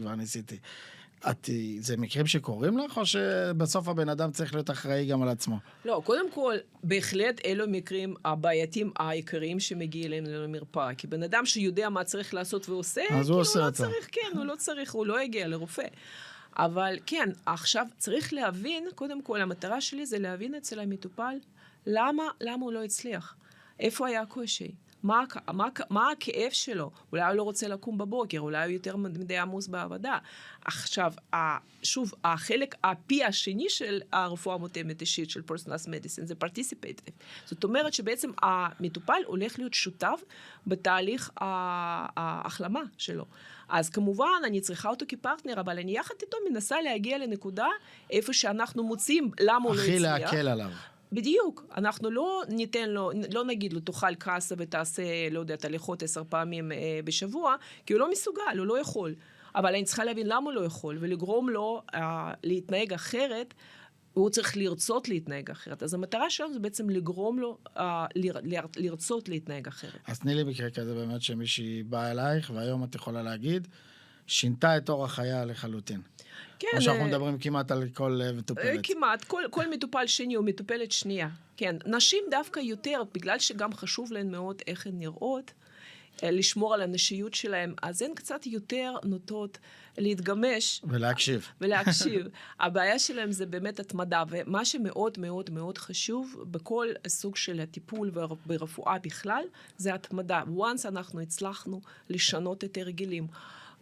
זה מקרים שקורים לך, או שבסוף הבן אדם צריך להיות אחראי גם על עצמו? לא, קודם כל, בהחלט אלו מקרים הבעייתיים העיקריים שמגיעים אלינו למרפאה, כי בן אדם שיודע מה צריך לעשות ועושה, אז הוא עושה לא אותו. צריך, כן, הוא לא יגיע לרופא. אבל כן, עכשיו צריך להבין, קודם כל, המטרה שלי זה להבין אצל המטופל, למה הוא לא הצליח? איפה היה הקושי? מה הכאב שלו? אולי הוא לא רוצה לקום בבוקר, אולי הוא יותר מדי עמוס בעבודה. עכשיו, שוב, החלק, הפי השני של הרפואה המותאמת אישית של Personalized Medicine, זה Participative. זאת אומרת שבעצם המטופל הולך להיות שותף בתהליך ההחלמה שלו. אז כמובן, אני צריכה אותו כפרטנר, אבל אני יחד איתו מנסה להגיע לנקודה איפה שאנחנו מוצאים למה הוא לא הצליח. הכי להקל עליו. בדיוק, אנחנו לא ניתן לו, לא נגיד לו, תאכל קאסה ותעשה, לא יודעת, הליכות 10 פעמים בשבוע, כי הוא לא מסוגל, הוא לא יכול. אבל אני צריכה להבין למה הוא לא יכול, ולגרום לו להתנהג אחרת, והוא צריך לרצות להתנהג אחרת. אז המטרה שלנו זה בעצם לגרום לו לרצות להתנהג אחרת. אז תני לי מקרה כזה באמת שמישהי באה אלייך, והיום את יכולה להגיד, שינתה את אורח חייה לחלוטין. כן. או שאנחנו מדברים כמעט על כל מטופלת. כמעט, כל מטופל שני או מטופלת שנייה. כן, נשים דווקא יותר, בגלל שגם חשוב להן מאוד איך הן נראות, לשמור על הנשיות שלהן, אז הן קצת יותר נוטות להתגמש. ולהקשיב. הבעיה שלהן זה באמת התמדה, ומה שמאוד מאוד מאוד חשוב בכל סוג של הטיפול ברפואה בכלל, זה התמדה. once אנחנו הצלחנו לשנות את הרגלים,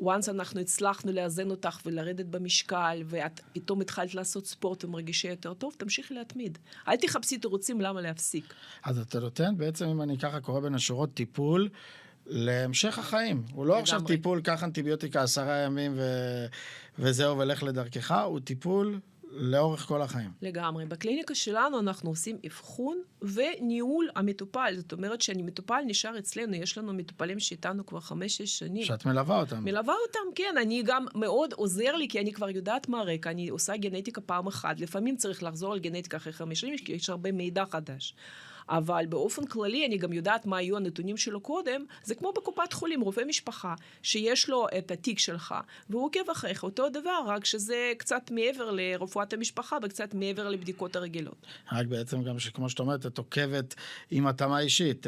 once אנחנו הצלחנו לאזן אותך ולרדת במשקל, ואת פתאום התחלת לעשות ספורט ומרגישה יותר טוב, תמשיכי להתמיד. אל תחפשי תירוצים למה להפסיק. אז אתה נותן בעצם, אם אני ככה קורא בין השורות, טיפול להמשך החיים. הוא לא עכשיו טיפול, קח אנטיביוטיקה 10 ימים וזהו ולך לדרכך, הוא טיפול לאורך כל החיים. לגמרי. בקליניקה שלנו אנחנו עושים אבחון וניהול המטופל. זאת אומרת שאני מטופל נשאר אצלנו, יש לנו מטופלים שאיתנו כבר 5-6 שנים. שאת מלווה אותם. מלווה אותם, כן. אני גם מאוד עוזר לי, כי אני כבר יודעת מה הרקע. אני עושה גנטיקה פעם אחת. לפעמים צריך לחזור על גנטיקה אחרי 5 שנים, כי יש הרבה מידע חדש. אבל באופן כללי אני גם יודעת מה היו הנתונים שלו קודם, זה כמו בקופת חולים, רופא משפחה, שיש לו את התיק שלך, והוא עוקב אחריך, אותו דבר, רק שזה קצת מעבר לרפואת המשפחה, וקצת מעבר לבדיקות הרגילות. רק בעצם גם שכמו שאת אומרת, את עוקבת עם התאמה אישית,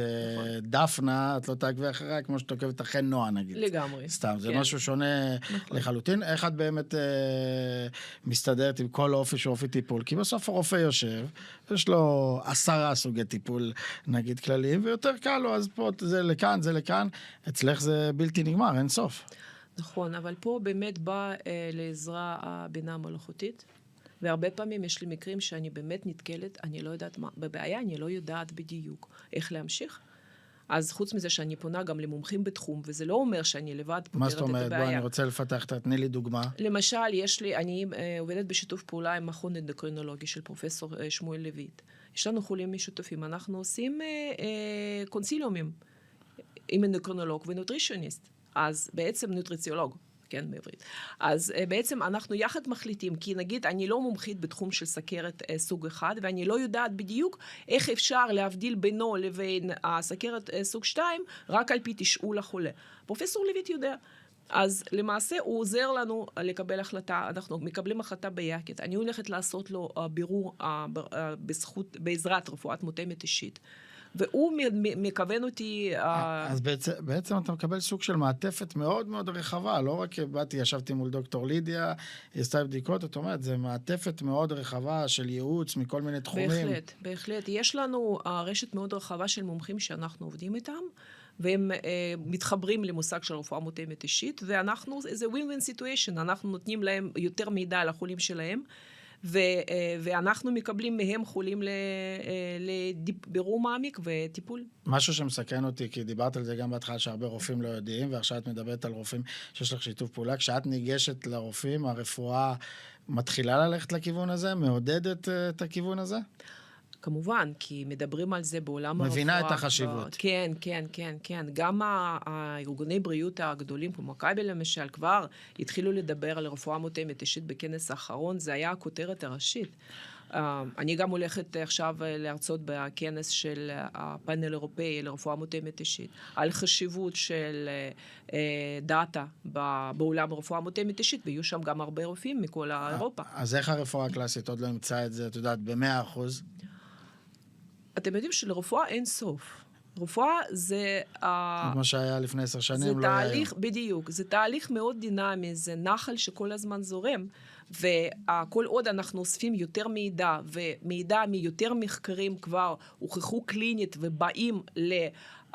דפנה, את לא תעקבי אחריה, כמו שאת עוקבת אחרי נועה נגיד. לגמרי. סתם, זה משהו שונה לחלוטין. איך את באמת מסתדרת עם כל אופי שהוא אופי טיפול? כי בסוף הרופא יושב, יש לו 10 סוגי טיפול. נגיד כלליים, ויותר קל לו, אז פה זה לכאן, זה לכאן, אצלך זה בלתי נגמר, אין סוף. נכון, אבל פה באמת בא לעזרה הבינה המלאכותית, והרבה פעמים יש לי מקרים שאני באמת נתקלת, אני לא יודעת מה, בבעיה אני לא יודעת בדיוק איך להמשיך, אז חוץ מזה שאני פונה גם למומחים בתחום, וזה לא אומר שאני לבד פותרת את הבעיה. מה זאת אומרת? בוא, אני רוצה לפתח, תתני לי דוגמה. למשל, אני עובדת בשיתוף פעולה עם מכון אנדוקרינולוגי של פרופסור שמואל לויט. יש לנו חולים משותפים, אנחנו עושים קונסיליומים עם אנדוקרינולוג ונוטרישוניסט, אז בעצם נוטריציולוג, כן, בעברית. אז בעצם אנחנו יחד מחליטים, כי נגיד אני לא מומחית בתחום של סכרת סוג אחד, ואני לא יודעת בדיוק איך אפשר להבדיל בינו לבין הסכרת סוג 2, רק על פי תשאול החולה. פרופסור לויט יודע. אז למעשה הוא עוזר לנו לקבל החלטה, אנחנו מקבלים החלטה ביחד. אני הולכת לעשות לו בירור בעזרת רפואת מותאמת אישית. והוא מכוון אותי... אז בעצם אתה מקבל סוג של מעטפת מאוד מאוד רחבה, לא רק ישבתי מול דוקטור לידיה, היא עשתה בדיקות, זאת אומרת, זה מעטפת מאוד רחבה של ייעוץ מכל מיני תחומים. בהחלט, בהחלט. יש לנו רשת מאוד רחבה של מומחים שאנחנו עובדים איתם, והם מתחברים למושג של רפואה מותאמת אישית, ואנחנו, זה win-win situation, אנחנו נותנים להם יותר מידע על החולים שלהם, ואנחנו מקבלים מהם חולים לבירור מעמיק וטיפול. משהו שמסכן אותי, כי דיברת על זה גם בהתחלה שהרבה רופאים לא יודעים, ועכשיו את מדברת על רופאים שיש לך שיתוף פעולה. כשאת ניגשת לרופאים, הרפואה מתחילה ללכת לכיוון הזה, מעודדת את הכיוון הזה? כמובן, כי מדברים על זה בעולם הרפואה. מבינה את החשיבות. כן, כן, כן, כן. גם הארגוני בריאות הגדולים, כמו מכבי למשל, כבר התחילו לדבר על רפואה מותאמת אישית בכנס האחרון, זה היה הכותרת הראשית. אני גם הולכת עכשיו להרצות בכנס של הפאנל אירופאי לרפואה מותאמת אישית, על חשיבות של דאטה בעולם הרפואה מותאמת אישית, ויהיו שם גם הרבה רופאים מכל אירופה. אז איך הרפואה הקלאסית עוד לא ימצא את זה, את יודעת, ב100%? אתם יודעים שלרפואה אין סוף. רפואה זה... כמו שהיה לפני 10 שנים, זה לא היה תהליך, בדיוק, זה תהליך מאוד דינמי, זה נחל שכל הזמן זורם, וכל עוד אנחנו אוספים יותר מידע, ומידע מיותר מחקרים כבר הוכחו קלינית ובאים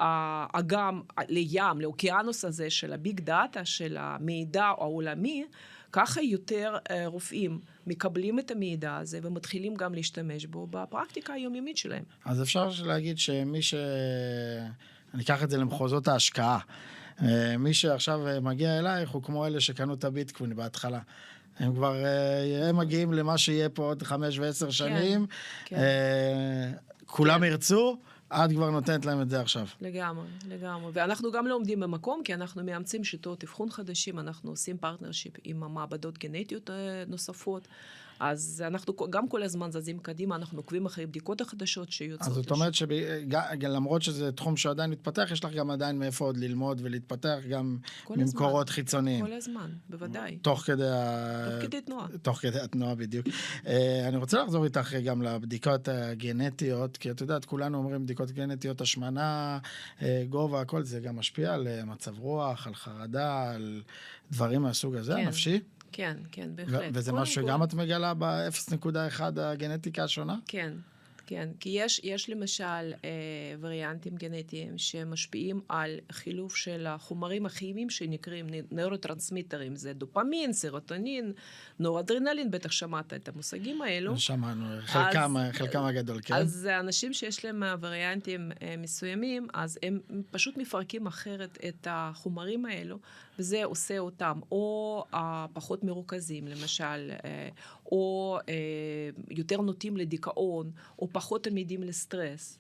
לאגם, לים, לאוקיינוס הזה של הביג דאטה, של המידע העולמי, ככה יותר רופאים מקבלים את המידע הזה ומתחילים גם להשתמש בו בפרקטיקה היומיומית שלהם. אז אפשר להגיד שמי אני אקח את זה למחוזות ההשקעה. מי שעכשיו מגיע אלייך הוא כמו אלה שקנו את הביטקוין בהתחלה. הם כבר, הם מגיעים למה שיהיה פה עוד 5 ו10 שנים. כן. כולם ירצו. את כבר נותנת להם את זה עכשיו. לגמרי, לגמרי. ואנחנו גם לא עומדים במקום, כי אנחנו מאמצים שיטות אבחון חדשים, אנחנו עושים פרטנרשיפ עם המעבדות גנטיות נוספות, אז אנחנו גם כל הזמן זזים קדימה, אנחנו עוקבים אחרי בדיקות החדשות שיוצאות. אז זאת אומרת שלמרות שזה תחום שעדיין מתפתח, יש לך גם עדיין מאיפה עוד ללמוד ולהתפתח גם ממקורות חיצוניים. כל הזמן, בוודאי. תוך כדי תנועה. תוך כדי התנועה בדיוק. אני רוצה לחזור איתך גם לבדיקות הגנטיות, כי את יודעת, כולנו אומרים בדיקות גנטיות, השמנה, גובה, הכל זה גם משפיע על מצב רוח, על חרדה, על דברים מהסוג הזה, נפשי. כן, כן, בהחלט. וזה משהו שגם את מגלה ב-0.1 הגנטיקה השונה? כן, כן. כי יש למשל וריאנטים גנטיים שמשפיעים על חילוף של החומרים הכימיים שנקראים נוירוטרנסמיטרים. זה דופמין, סרוטונין, נורדרנלין, בטח שמעת את המושגים האלו. שמענו, חלקם הגדול, כן. אז אנשים שיש להם וריאנטים מסוימים, אז הם פשוט מפרקים אחרת את החומרים האלו, וזה עושה אותם או פחות מרוכזים, למשל, או יותר נוטים לדיכאון, או פחות עמידים לסטרס.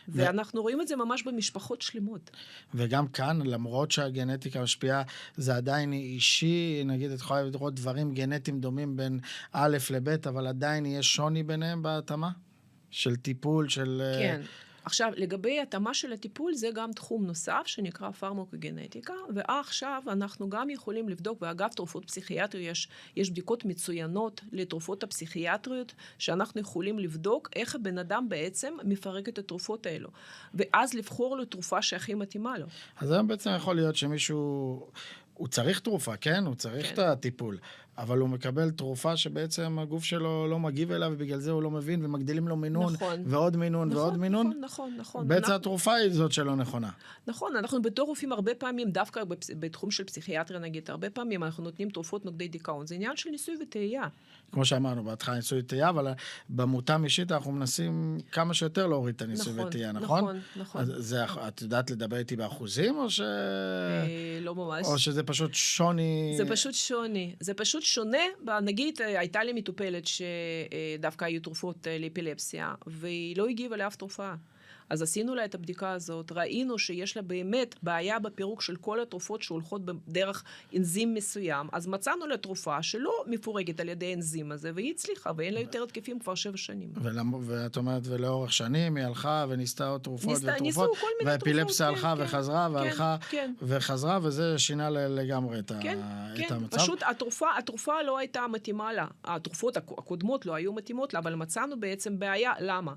ואנחנו רואים את זה ממש במשפחות שלמות. וגם כאן, למרות שהגנטיקה משפיעה, זה עדיין אישי, נגיד, את יכולה לראות דברים גנטיים דומים בין א' לב', אבל עדיין יש שוני ביניהם בהתאמה? של טיפול, של... כן. עכשיו, לגבי התאמה של הטיפול, זה גם תחום נוסף שנקרא פרמקוגנטיקה, ועכשיו אנחנו גם יכולים לבדוק, ואגב, תרופות פסיכיאטריות, יש בדיקות מצוינות לתרופות הפסיכיאטריות, שאנחנו יכולים לבדוק איך הבן אדם בעצם מפרק את התרופות האלו, ואז לבחור לו תרופה שהכי מתאימה לו. אז היום בעצם יכול להיות שמישהו... הוא צריך תרופה, כן? הוא צריך את הטיפול. אבל הוא מקבל תרופה שבעצם הגוף שלו לא מגיב אליו, ובגלל זה הוא לא מבין, ומגדילים לו מינון, ועוד מינון, ועוד מינון. נכון. בעצם התרופה היא זאת שלא נכונה. נכון, אנחנו בתור רופאים הרבה פעמים, דווקא בתחום של פסיכיאטריה נגיד, הרבה פעמים אנחנו נותנים תרופות נוגדי דיכאון. זה עניין של ניסוי וטעייה. כמו שאמרנו, בהתחלה ניסוי וטעייה, אבל במותאם אישית אנחנו מנסים כמה שיותר להוריד את הניסוי וטעייה, נכון? נכון. אז את יודעת לדבר איתי באחוזים, או לא ממש. או שזה פשוט שוני? זה פשוט שונה. נגיד, הייתה לי מטופלת שדווקא היו תרופות לאפילפסיה, והיא לא הגיבה לאף תרופה. אז עשינו לה את הבדיקה הזאת, ראינו שיש לה באמת בעיה בפירוק של כל התרופות שהולכות בדרך אנזים מסוים, אז מצאנו לה תרופה שלא מפורגת על ידי האנזים הזה, והיא הצליחה, ואין לה יותר התקפים כבר 7 שנים. ואת אומרת, ולאורך שנים היא הלכה וניסתה עוד תרופות ניסו ותרופות, כל מיני והאפילפסיה תרופות, הלכה כן, וחזרה, והלכה כן. וחזרה, וזה שינה לגמרי את המצב. פשוט התרופה לא הייתה מתאימה לה, התרופות הקודמות לא היו מתאימות לה, אבל מצאנו בעצם בעיה, למה?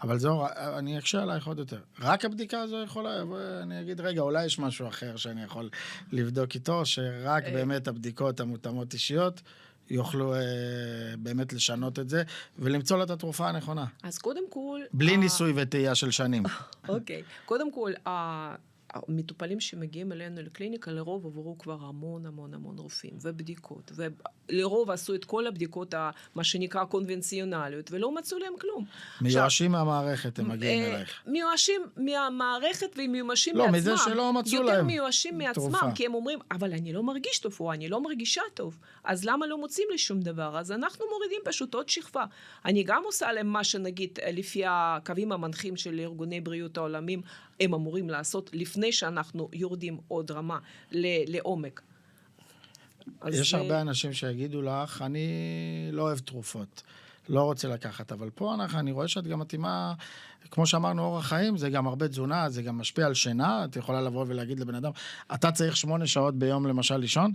אבל זהו, אני אקשה עלייך עוד יותר. רק הבדיקה הזו יכולה, אני אגיד, רגע, אולי יש משהו אחר שאני יכול לבדוק איתו, שרק באמת הבדיקות המותאמות אישיות יוכלו באמת לשנות את זה, ולמצוא לה את התרופה הנכונה. אז קודם כל... בלי ניסוי וטעייה של שנים. אוקיי. קודם כל, המטופלים שמגיעים אלינו לקליניקה, לרוב עברו כבר המון רופאים ובדיקות, ולרוב עשו את כל הבדיקות, מה שנקרא קונבנציונליות, ולא מצאו להם כלום. מיואשים מהמערכת הם מגיעים אלייך. מיואשים מהמערכת ומיואשים לא, מעצמם. מזה שלא מצאו להם יותר מיואשים מעצמם, כי הם אומרים, אבל אני לא מרגיש טוב, או אני לא מרגישה טוב, אז למה לא מוצאים לי שום דבר? אז אנחנו מורידים פשוט עוד שכבה. אני גם עושה להם מה שנגיד, לפי הקווים המנחים של ארגוני בריאות העולמים, הם אמורים לעשות לפני שאנחנו יורדים עוד רמה לעומק. יש הרבה אנשים שיגידו לך, אני לא אוהב תרופות, לא רוצה לקחת, אבל פה אני רואה שאת גם מתאימה, כמו שאמרנו, אורח חיים, זה גם הרבה תזונה, זה גם משפיע על שינה, את יכולה לבוא ולהגיד לבן אדם, אתה צריך 8 שעות ביום למשל לישון?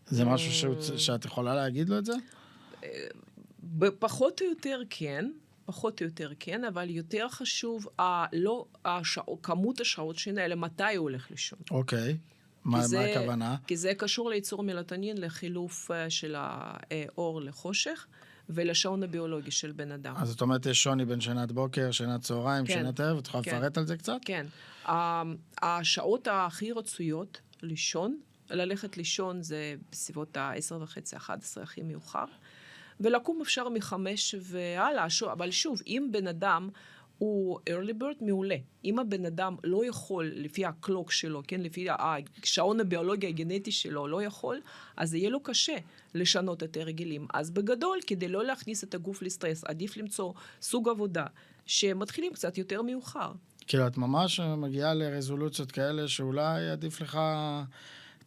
זה משהו שאת יכולה להגיד לו את זה? פחות או יותר כן, אבל יותר חשוב, לא כמות השעות שינה, אלא מתי הוא הולך לישון. אוקיי. מה הכוונה? כי זה קשור לייצור מלטונין, לחילוף של האור לחושך, ולשעון הביולוגי של בן אדם. אז זאת אומרת, יש שוני בין שנת בוקר, שנת צהריים, שנת ערב, את יכולה לפרט על זה קצת? כן. השעות הכי רצויות לישון, ללכת לישון זה בסביבות ה-10:30, 11 הכי מאוחר, ולקום אפשר מ5 והלאה, אבל שוב, אם בן אדם הוא early bird מעולה, אם הבן אדם לא יכול, לפי הקלוק שלו, כן, לפי השעון הביולוגי הגנטי שלו, לא יכול, אז יהיה לו קשה לשנות את הרגילים. אז בגדול, כדי לא להכניס את הגוף לסטרס, עדיף למצוא סוג עבודה שמתחילים קצת יותר מאוחר. כאילו, את ממש מגיעה לרזולוציות כאלה שאולי עדיף לך...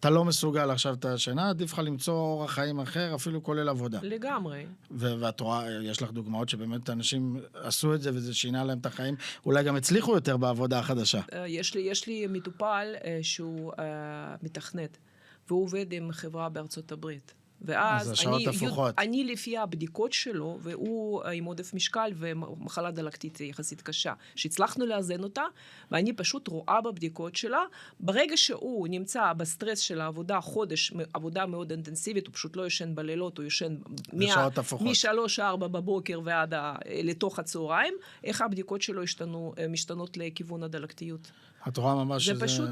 אתה לא מסוגל עכשיו את השינה, עדיף לך למצוא אורח חיים אחר, אפילו כולל עבודה. לגמרי. ואת רואה, יש לך דוגמאות שבאמת אנשים עשו את זה, וזה שינה להם את החיים, אולי גם הצליחו יותר בעבודה החדשה. יש לי מטופל שהוא מתכנת, והוא עובד עם חברה בארצות הברית. ואז אני לפי הבדיקות שלו, והוא עם עודף משקל ומחלה דלקתית יחסית קשה, שהצלחנו לאזן אותה, ואני פשוט רואה בבדיקות שלה, ברגע שהוא נמצא בסטרס של העבודה, חודש, עבודה מאוד אינטנסיבית, הוא פשוט לא ישן בלילות, הוא ישן מ-3-4 בבוקר ועד לתוך הצהריים, איך הבדיקות שלו משתנות לכיוון הדלקתיות. את רואה ממש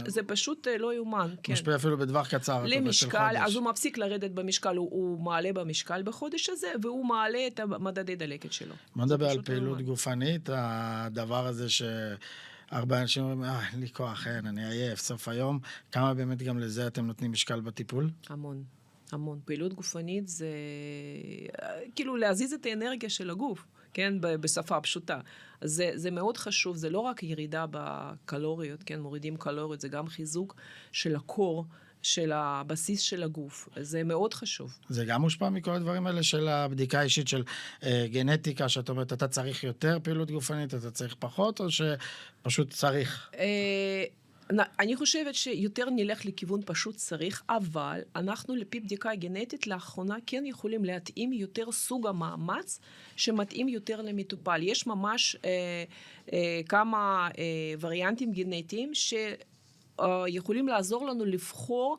זה פשוט לא יאומן, כן. משפיע אפילו בטווח קצר. למשקל, אז הוא מפסיק לרדת במשקל, הוא מעלה במשקל בחודש הזה, והוא מעלה את מדדי דלקת שלו. מה נדבר על פעילות גופנית, הדבר הזה שהרבה אנשים אומרים, אין לי כוח, אני עייף, סוף היום, כמה באמת גם לזה אתם נותנים משקל בטיפול? המון. פעילות גופנית זה כאילו להזיז את האנרגיה של הגוף. כן, בשפה פשוטה. זה מאוד חשוב, זה לא רק ירידה בקלוריות, כן, מורידים קלוריות, זה גם חיזוק של הקור, של הבסיס של הגוף. זה מאוד חשוב. זה גם מושפע מכל הדברים האלה של הבדיקה האישית של גנטיקה, שאת אומרת, אתה צריך יותר פעילות גופנית, אתה צריך פחות, או שפשוט צריך? אני חושבת שיותר נלך לכיוון פשוט צריך, אבל אנחנו לפי בדיקה גנטית לאחרונה כן יכולים להתאים יותר סוג המאמץ שמתאים יותר למטופל. יש ממש כמה וריאנטים גנטיים שיכולים לעזור לנו לבחור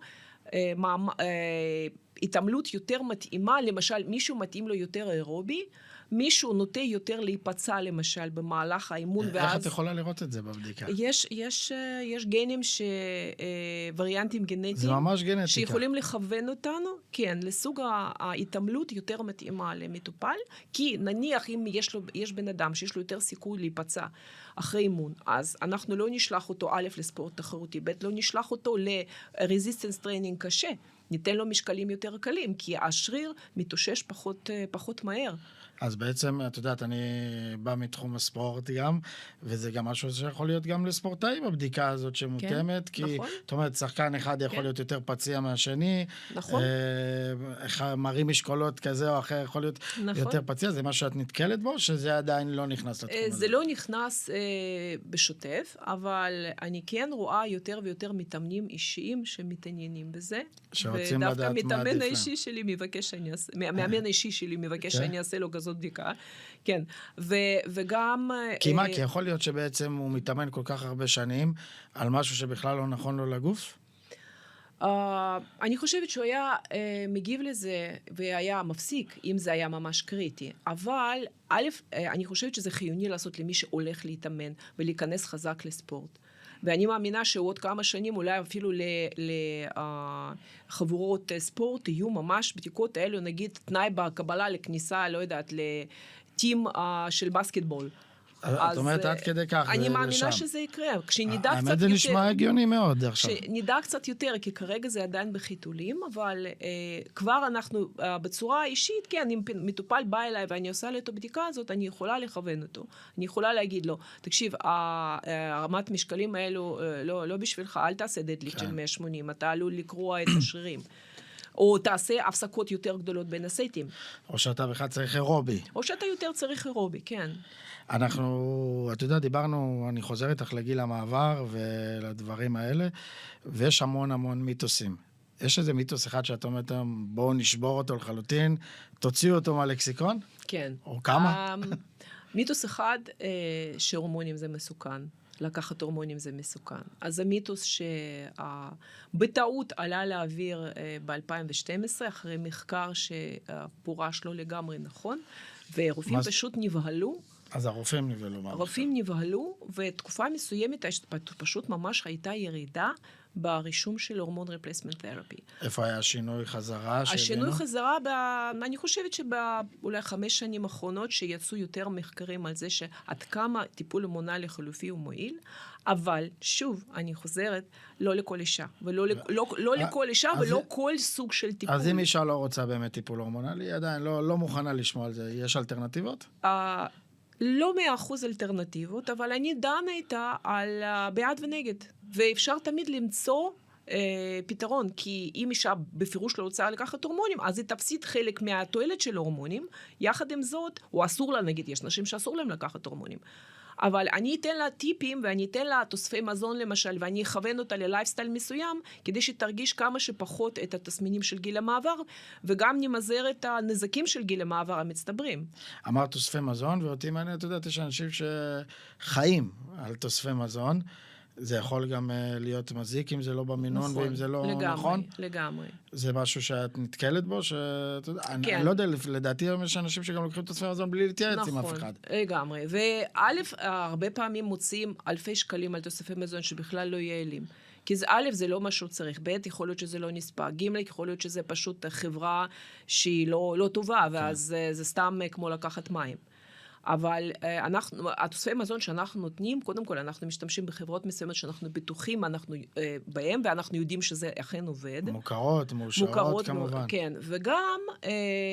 התעמלות יותר מתאימה, למשל מישהו מתאים לו יותר אירובי, מישהו נוטה יותר להיפצע, למשל, במהלך האימון. איך את יכולה לראות את זה בבדיקה? יש גנים, וריאנטים גנטיים. זה ממש גנטיקה. שיכולים לכוון אותנו, כן, לסוג ההתעמלות יותר מתאימה למטופל, כי נניח אם יש בן אדם שיש לו יותר סיכוי להיפצע אחרי אימון, אז אנחנו לא נשלח אותו א' לספורט תחרותי, ב' לא נשלח אותו ל-resistance training קשה. ניתן לו משקלים יותר קלים, כי השריר מתאושש פחות מהר. אז בעצם, את יודעת, אני בא מתחום הספורט גם, וזה גם משהו שיכול להיות גם לספורטאים, הבדיקה הזאת שמותאמת, כי, נכון. זאת אומרת, שחקן אחד יכול כן. להיות יותר פציע מהשני, נכון. מרים משקולות כזה או אחר יכול להיות נכון. יותר פציע, זה מה שאת נתקלת בו, שזה עדיין לא נכנס לתחום הזה? זה לא נכנס בשוטף, אבל אני כן רואה יותר ויותר מתאמנים אישיים שמתעניינים בזה. שרוצים לדעת מה עדיף להם. ודווקא מאמן האישי שלי מבקש שאני אעשה לו כזאת בדיקה. כן, וגם... כי מה? כי יכול להיות שבעצם הוא מתאמן כל כך הרבה שנים על משהו שבכלל לא נכון לו לגוף? אני חושבת שהוא היה מגיב לזה והיה מפסיק, אם זה היה ממש קריטי. אבל א', אני חושבת שזה חיוני לעשות למי שהולך להתאמן ולהיכנס חזק לספורט. ואני מאמינה שעוד כמה שנים אולי אפילו לחבורות ספורט יהיו ממש בדיקות האלו, נגיד תנאי בקבלה לכניסה, לא יודעת, לטים של בסקטבול. את אומרת עד כדי כך, אני מאמינה שזה יקרה, כשנדע קצת יותר... האמת זה נשמע הגיוני מאוד עכשיו. כשנדע קצת יותר, כי כרגע זה עדיין בחיתולים, אבל כבר אנחנו בצורה אישית, כן, אם מטופל בא אליי ואני עושה לי את הבדיקה הזאת, אני יכולה לכוון אותו. אני יכולה להגיד לו, תקשיב, הרמת משקלים האלו לא בשבילך, אל תעשה דדליפט של 180, אתה עלול לקרוע את השרירים. או תעשה הפסקות יותר גדולות בין הסטים. או שאתה בכלל צריך אירובי. או שאתה יותר צריך אירובי, כן. אנחנו, אתה יודע, דיברנו, אני חוזר איתך לגיל המעבר ולדברים האלה, ויש המון המון מיתוסים. יש איזה מיתוס אחד שאת אומרת, בואו נשבור אותו לחלוטין, תוציאו אותו מהלקסיקון? כן. או כמה? מיתוס אחד, שהורמונים זה מסוכן. לקחת הורמונים זה מסוכן. אז המיתוס שבטעות עלה לאוויר ב-2012, אחרי מחקר שפורש לא לגמרי נכון, ורופאים פשוט נבהלו. אז הרופאים נבהלו. הרופאים נבהלו, ותקופה מסוימת פשוט ממש הייתה ירידה ברישום של הורמון replacement therapy. איפה היה השינוי חזרה? השינוי חזרה, אני חושבת שבאולי 5 שנים האחרונות שיצאו יותר מחקרים על זה שעד כמה טיפול הורמונלי חלופי הוא מועיל, אבל שוב, אני חוזרת, לא לכל אישה, לא לכל אישה ולא כל סוג של טיפול. אז אם אישה לא רוצה באמת טיפול הורמונלי, היא עדיין לא מוכנה לשמוע על זה, יש אלטרנטיבות? לא 100% אלטרנטיבות, אבל אני דנה איתה על בעד ונגד. ואפשר תמיד למצוא פתרון, כי אם אישה בפירוש לא רוצה לקחת הורמונים, אז היא תפסיד חלק מהתועלת של הורמונים, יחד עם זאת, או אסור לה, נגיד, יש נשים שאסור להם לקחת הורמונים. אבל אני אתן לה טיפים, ואני אתן לה תוספי מזון למשל, ואני אכוון אותה ללייפסטייל מסוים, כדי שתרגיש כמה שפחות את התסמינים של גיל המעבר, וגם נמזער את הנזקים של גיל המעבר המצטברים. אמרת תוספי מזון, ואותי מעניין, אתה יודעת, יש אנשים שחיים על תוספי מזון, זה יכול גם להיות מזיק אם זה לא במינון, ואם זה לא נכון. לגמרי. זה משהו שאת נתקלת בו, אני לא יודע, לדעתי יש אנשים שגם לוקחים תוספי מזון בלי להתייעץ עם אף אחד. נכון, לגמרי. וא', הרבה פעמים מוצאים אלפי שקלים על תוספי מזון שבכלל לא יעילים. כי א', זה לא מה שהוא צריך, ב', יכול להיות שזה לא נספק, ג', יכול להיות שזה פשוט חברה שהיא לא טובה, ואז זה סתם כמו לקחת מים. אבל התוספי מזון שאנחנו נותנים, קודם כל אנחנו משתמשים בחברות מסוימות שאנחנו בטוחים בהם, ואנחנו יודעים שזה אכן עובד. מוכרות, מאושרות כמובן. כן, וגם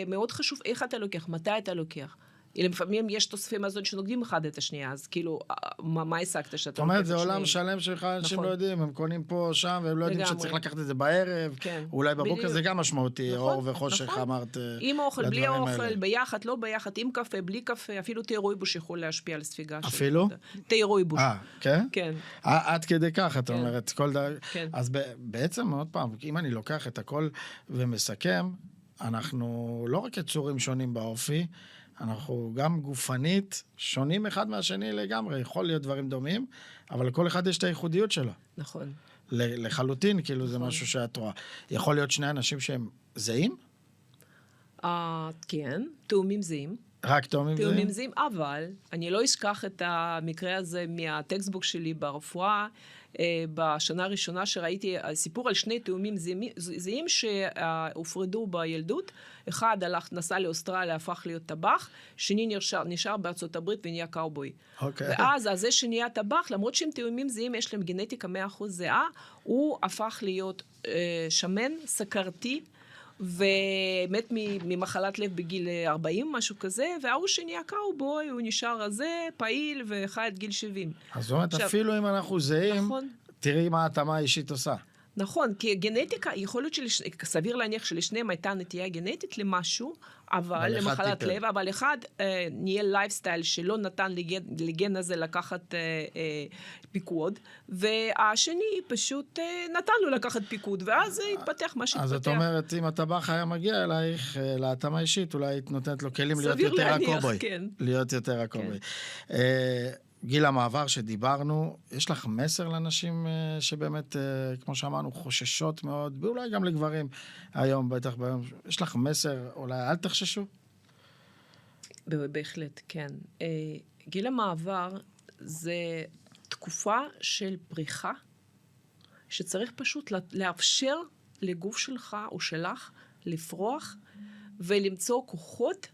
מאוד חשוב איך אתה לוקח, מתי אתה לוקח. לפעמים יש תוספי מזון שנוגדים אחד את השנייה, אז כאילו, מה השגת שאתה... זאת אומרת, זה עולם שלם שלך, אנשים לא יודעים, הם קונים פה, שם, והם לא יודעים שצריך לקחת את זה בערב, אולי בבוקר זה גם משמעותי, אור וחושך, אמרת, עם אוכל, בלי אוכל, ביחד, לא ביחד, עם קפה, בלי קפה, אפילו תירואיבוש יכול להשפיע על ספיגה. אפילו? תירואיבוש. כן? כן. עד כדי כך, את אומרת, כל דבר... אז בעצם, עוד פעם, אם אני לוקח את הכל ומסכם, אנחנו לא רק יצורים שונים באופי, אנחנו גם גופנית שונים אחד מהשני לגמרי, יכול להיות דברים דומים, אבל לכל אחד יש את הייחודיות שלו. נכון. לחלוטין, כאילו זה משהו שאת רואה. יכול להיות שני אנשים שהם זהים? כן, תאומים זהים. רק תאומים זהים? תאומים זהים, אבל אני לא אשכח את המקרה הזה מהטקסטבוק שלי ברפואה, בשנה הראשונה שראיתי סיפור על שני תאומים זהים שהופרדו בילדות, אחד נסע לאוסטרליה, הפך להיות טבח, שני נשאר בארצות הברית ונהיה קאובוי. ואז זה שנהיה טבח, למרות שהם תאומים זהים, יש להם גנטיקה 100% זהה, הוא הפך להיות שמן, סכרתי, ומת ממחלת לב בגיל 40, משהו כזה, וההוא שנהיה קאובוי, הוא נשאר הזה, פעיל, וחי עד גיל 70. אז זאת אומרת, אפילו אם אנחנו זהים, נכון. תראי מה ההתאמה האישית עושה. נכון, כי גנטיקה, יכול להיות סביר להניח שלשניהם הייתה נטייה גנטית למשהו, אבל למחלת לב, אבל אחד נהיה לייפסטייל שלא נתן לגן הזה לקחת פיקוד, והשני פשוט נתן לו לקחת פיקוד, ואז התפתח מה שהתפתח. אז את אומרת, אם הטבח היה מגיע אלייך להתאמה אישית, אולי היית נותנת לו כלים להיות יותר הקובוי. כן. להיות יותר הקובוי. גיל המעבר שדיברנו, יש לך מסר לאנשים שבאמת, כמו שאמרנו, חוששות מאוד, ואולי גם לגברים היום, בטח ביום, יש לך מסר, אולי אל תחששו? בהחלט, כן. גיל המעבר זה תקופה של פריחה, שצריך פשוט לאפשר לגוף שלך או שלך לפרוח, ולמצוא כוחות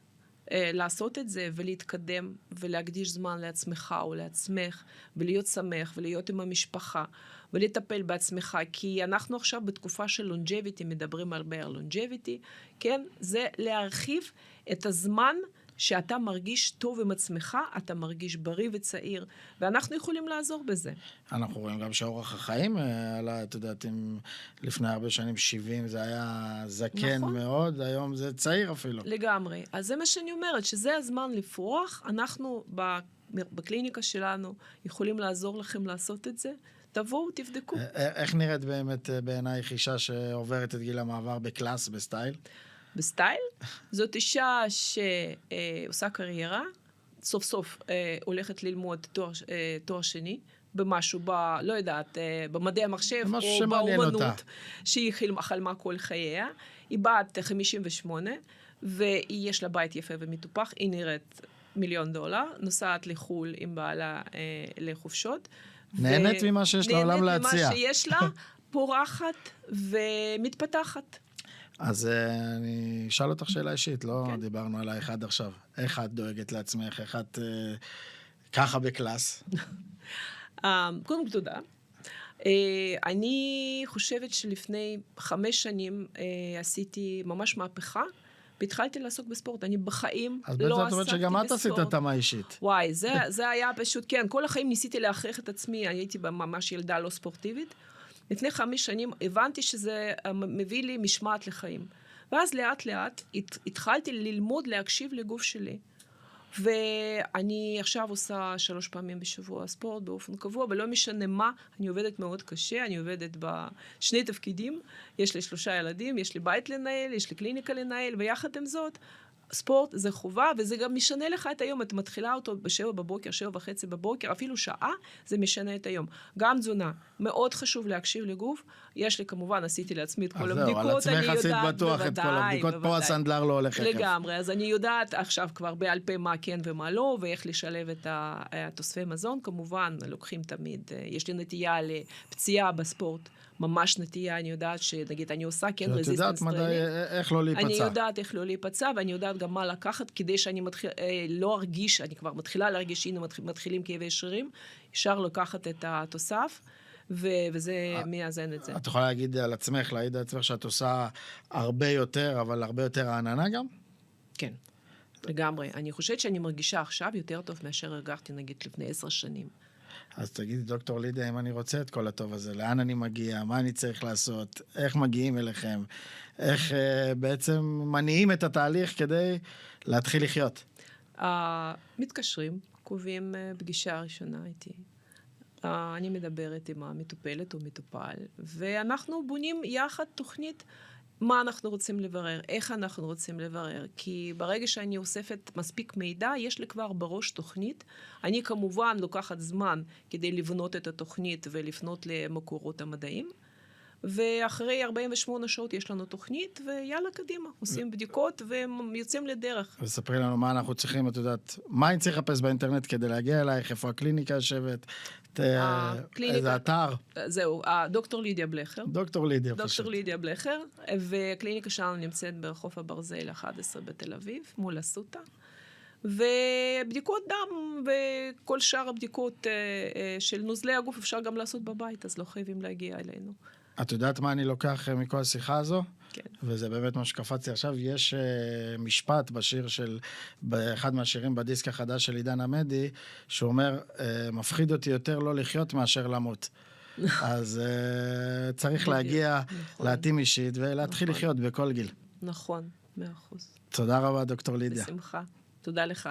לעשות את זה ולהתקדם ולהקדיש זמן לעצמך או לעצמך ולהיות שמח ולהיות עם המשפחה ולטפל בעצמך, כי אנחנו עכשיו בתקופה של לונג'ביטי, מדברים הרבה על לונג'ביטי, כן? זה להרחיב את הזמן שאתה מרגיש טוב עם עצמך, אתה מרגיש בריא וצעיר, ואנחנו יכולים לעזור בזה. אנחנו רואים גם שאורח החיים, אתה יודעת, לפני הרבה שנים 70 זה היה זקן נכון. מאוד, היום זה צעיר אפילו. לגמרי. אז זה מה שאני אומרת, שזה הזמן לפרוח, אנחנו בקליניקה שלנו יכולים לעזור לכם לעשות את זה, תבואו, תבדקו. איך נראית באמת בעינייך אישה שעוברת את גיל המעבר בקלאס, בסטייל? בסטייל? זאת אישה שעושה קריירה, סוף סוף הולכת ללמוד תואר שני, במשהו, לא יודעת, במדעי המחשב, או באומנות, שהיא חלמה כל חייה. היא בת 58, ויש לה בית יפה ומטופח, היא נראית $1,000,000, נוסעת לחול עם בעלה לחופשות. נהנית ממה שיש לעולם להציע. נהנית ממה שיש לה, פורחת ומתפתחת. אז אני אשאל אותך שאלה אישית, לא דיברנו עלייך עד עכשיו. איך את דואגת לעצמך? איך את ככה בקלאס? קודם כל תודה. אני חושבת שלפני 5 שנים עשיתי ממש מהפכה, והתחלתי לעסוק בספורט. אני בחיים לא עסקתי בספורט. אז בעצם את אומרת שגם את עשית התאמה אישית. וואי, זה היה פשוט, כן, כל החיים ניסיתי להכריח את עצמי, אני הייתי ממש ילדה לא ספורטיבית. לפני 5 שנים הבנתי שזה מביא לי משמעת לחיים. ואז לאט לאט התחלתי ללמוד להקשיב לגוף שלי. ואני עכשיו עושה 3 פעמים בשבוע ספורט באופן קבוע, ולא משנה מה, אני עובדת מאוד קשה, אני עובדת בשני תפקידים, יש לי 3 ילדים, יש לי בית לנהל, יש לי קליניקה לנהל, ויחד עם זאת, ספורט זה חובה, וזה גם משנה לך את היום, את מתחילה אותו ב7 בבוקר, 7:30 בבוקר, אפילו שעה, זה משנה את היום. גם תזונה, מאוד חשוב להקשיב לגוף, יש לי כמובן, עשיתי לעצמי את כל הבדיקות, אני יודעת, על עצמך עשית בטוח את כל הבדיקות, פה הסנדלר לא הולך יחף. לגמרי, אז אני יודעת עכשיו כבר בעל פה מה כן ומה לא, ואיך לשלב את התוספי מזון, כמובן, לוקחים תמיד, יש לי נטייה לפציעה בספורט, ממש נטייה, אני יודעת שנגיד, אני עושה כן רזיסטנס טרנינג. איך לא להיפצע. אני יודעת איך לא להיפצע, ואני יודעת גם מה לקחת, כדי שאני לא ארגיש, אני כבר מתחילה להרגיש, הנה מתחילים כאבי שרירים, אפשר לקחת את התוסף, וזה מאזן את זה. את יכולה להגיד על עצמך, להעיד על עצמך שאת עושה הרבה יותר, אבל הרבה יותר העננה גם? כן, לגמרי. אני חושבת שאני מרגישה עכשיו יותר טוב מאשר הרגשתי, נגיד, לפני 10 שנים. אז תגידי, דוקטור לידיה, אם אני רוצה את כל הטוב הזה, לאן אני מגיע, מה אני צריך לעשות, איך מגיעים אליכם, איך בעצם מניעים את התהליך כדי להתחיל לחיות? מתקשרים, קובעים פגישה ראשונה איתי. אני מדברת עם המטופלת או מטופל, ואנחנו בונים יחד תוכנית מה אנחנו רוצים לברר, איך אנחנו רוצים לברר, כי ברגע שאני אוספת מספיק מידע, יש לי כבר בראש תוכנית. אני כמובן לוקחת זמן כדי לבנות את התוכנית ולפנות למקורות המדעים, ואחרי 48 שעות יש לנו תוכנית, ויאללה קדימה, עושים בדיקות ויוצאים לדרך. וספרי לנו מה אנחנו צריכים, את יודעת, מה אני צריך לחפש באינטרנט כדי להגיע אלייך, איפה הקליניקה יושבת, איזה אתר. זהו, דוקטור לידיה בלכר. דוקטור לידיה פשוט. דוקטור לידיה בלכר, והקליניקה שלנו נמצאת ברחוב הברזל 11 בתל אביב, מול אסותא. ובדיקות דם וכל שאר הבדיקות של נוזלי הגוף אפשר גם לעשות בבית, אז לא חייבים להגיע אלינו. את יודעת מה אני לוקח מכל השיחה הזו? כן. וזה באמת מה שקפצתי עכשיו. יש משפט בשיר באחד מהשירים בדיסק החדש של עידן עמדי, שאומר, מפחיד אותי יותר לא לחיות מאשר למות. אז צריך להגיע, נכון. להתאים אישית ולהתחיל נכון. לחיות בכל גיל. נכון, 100%. תודה רבה, דוקטור לידיה. בשמחה. תודה לך.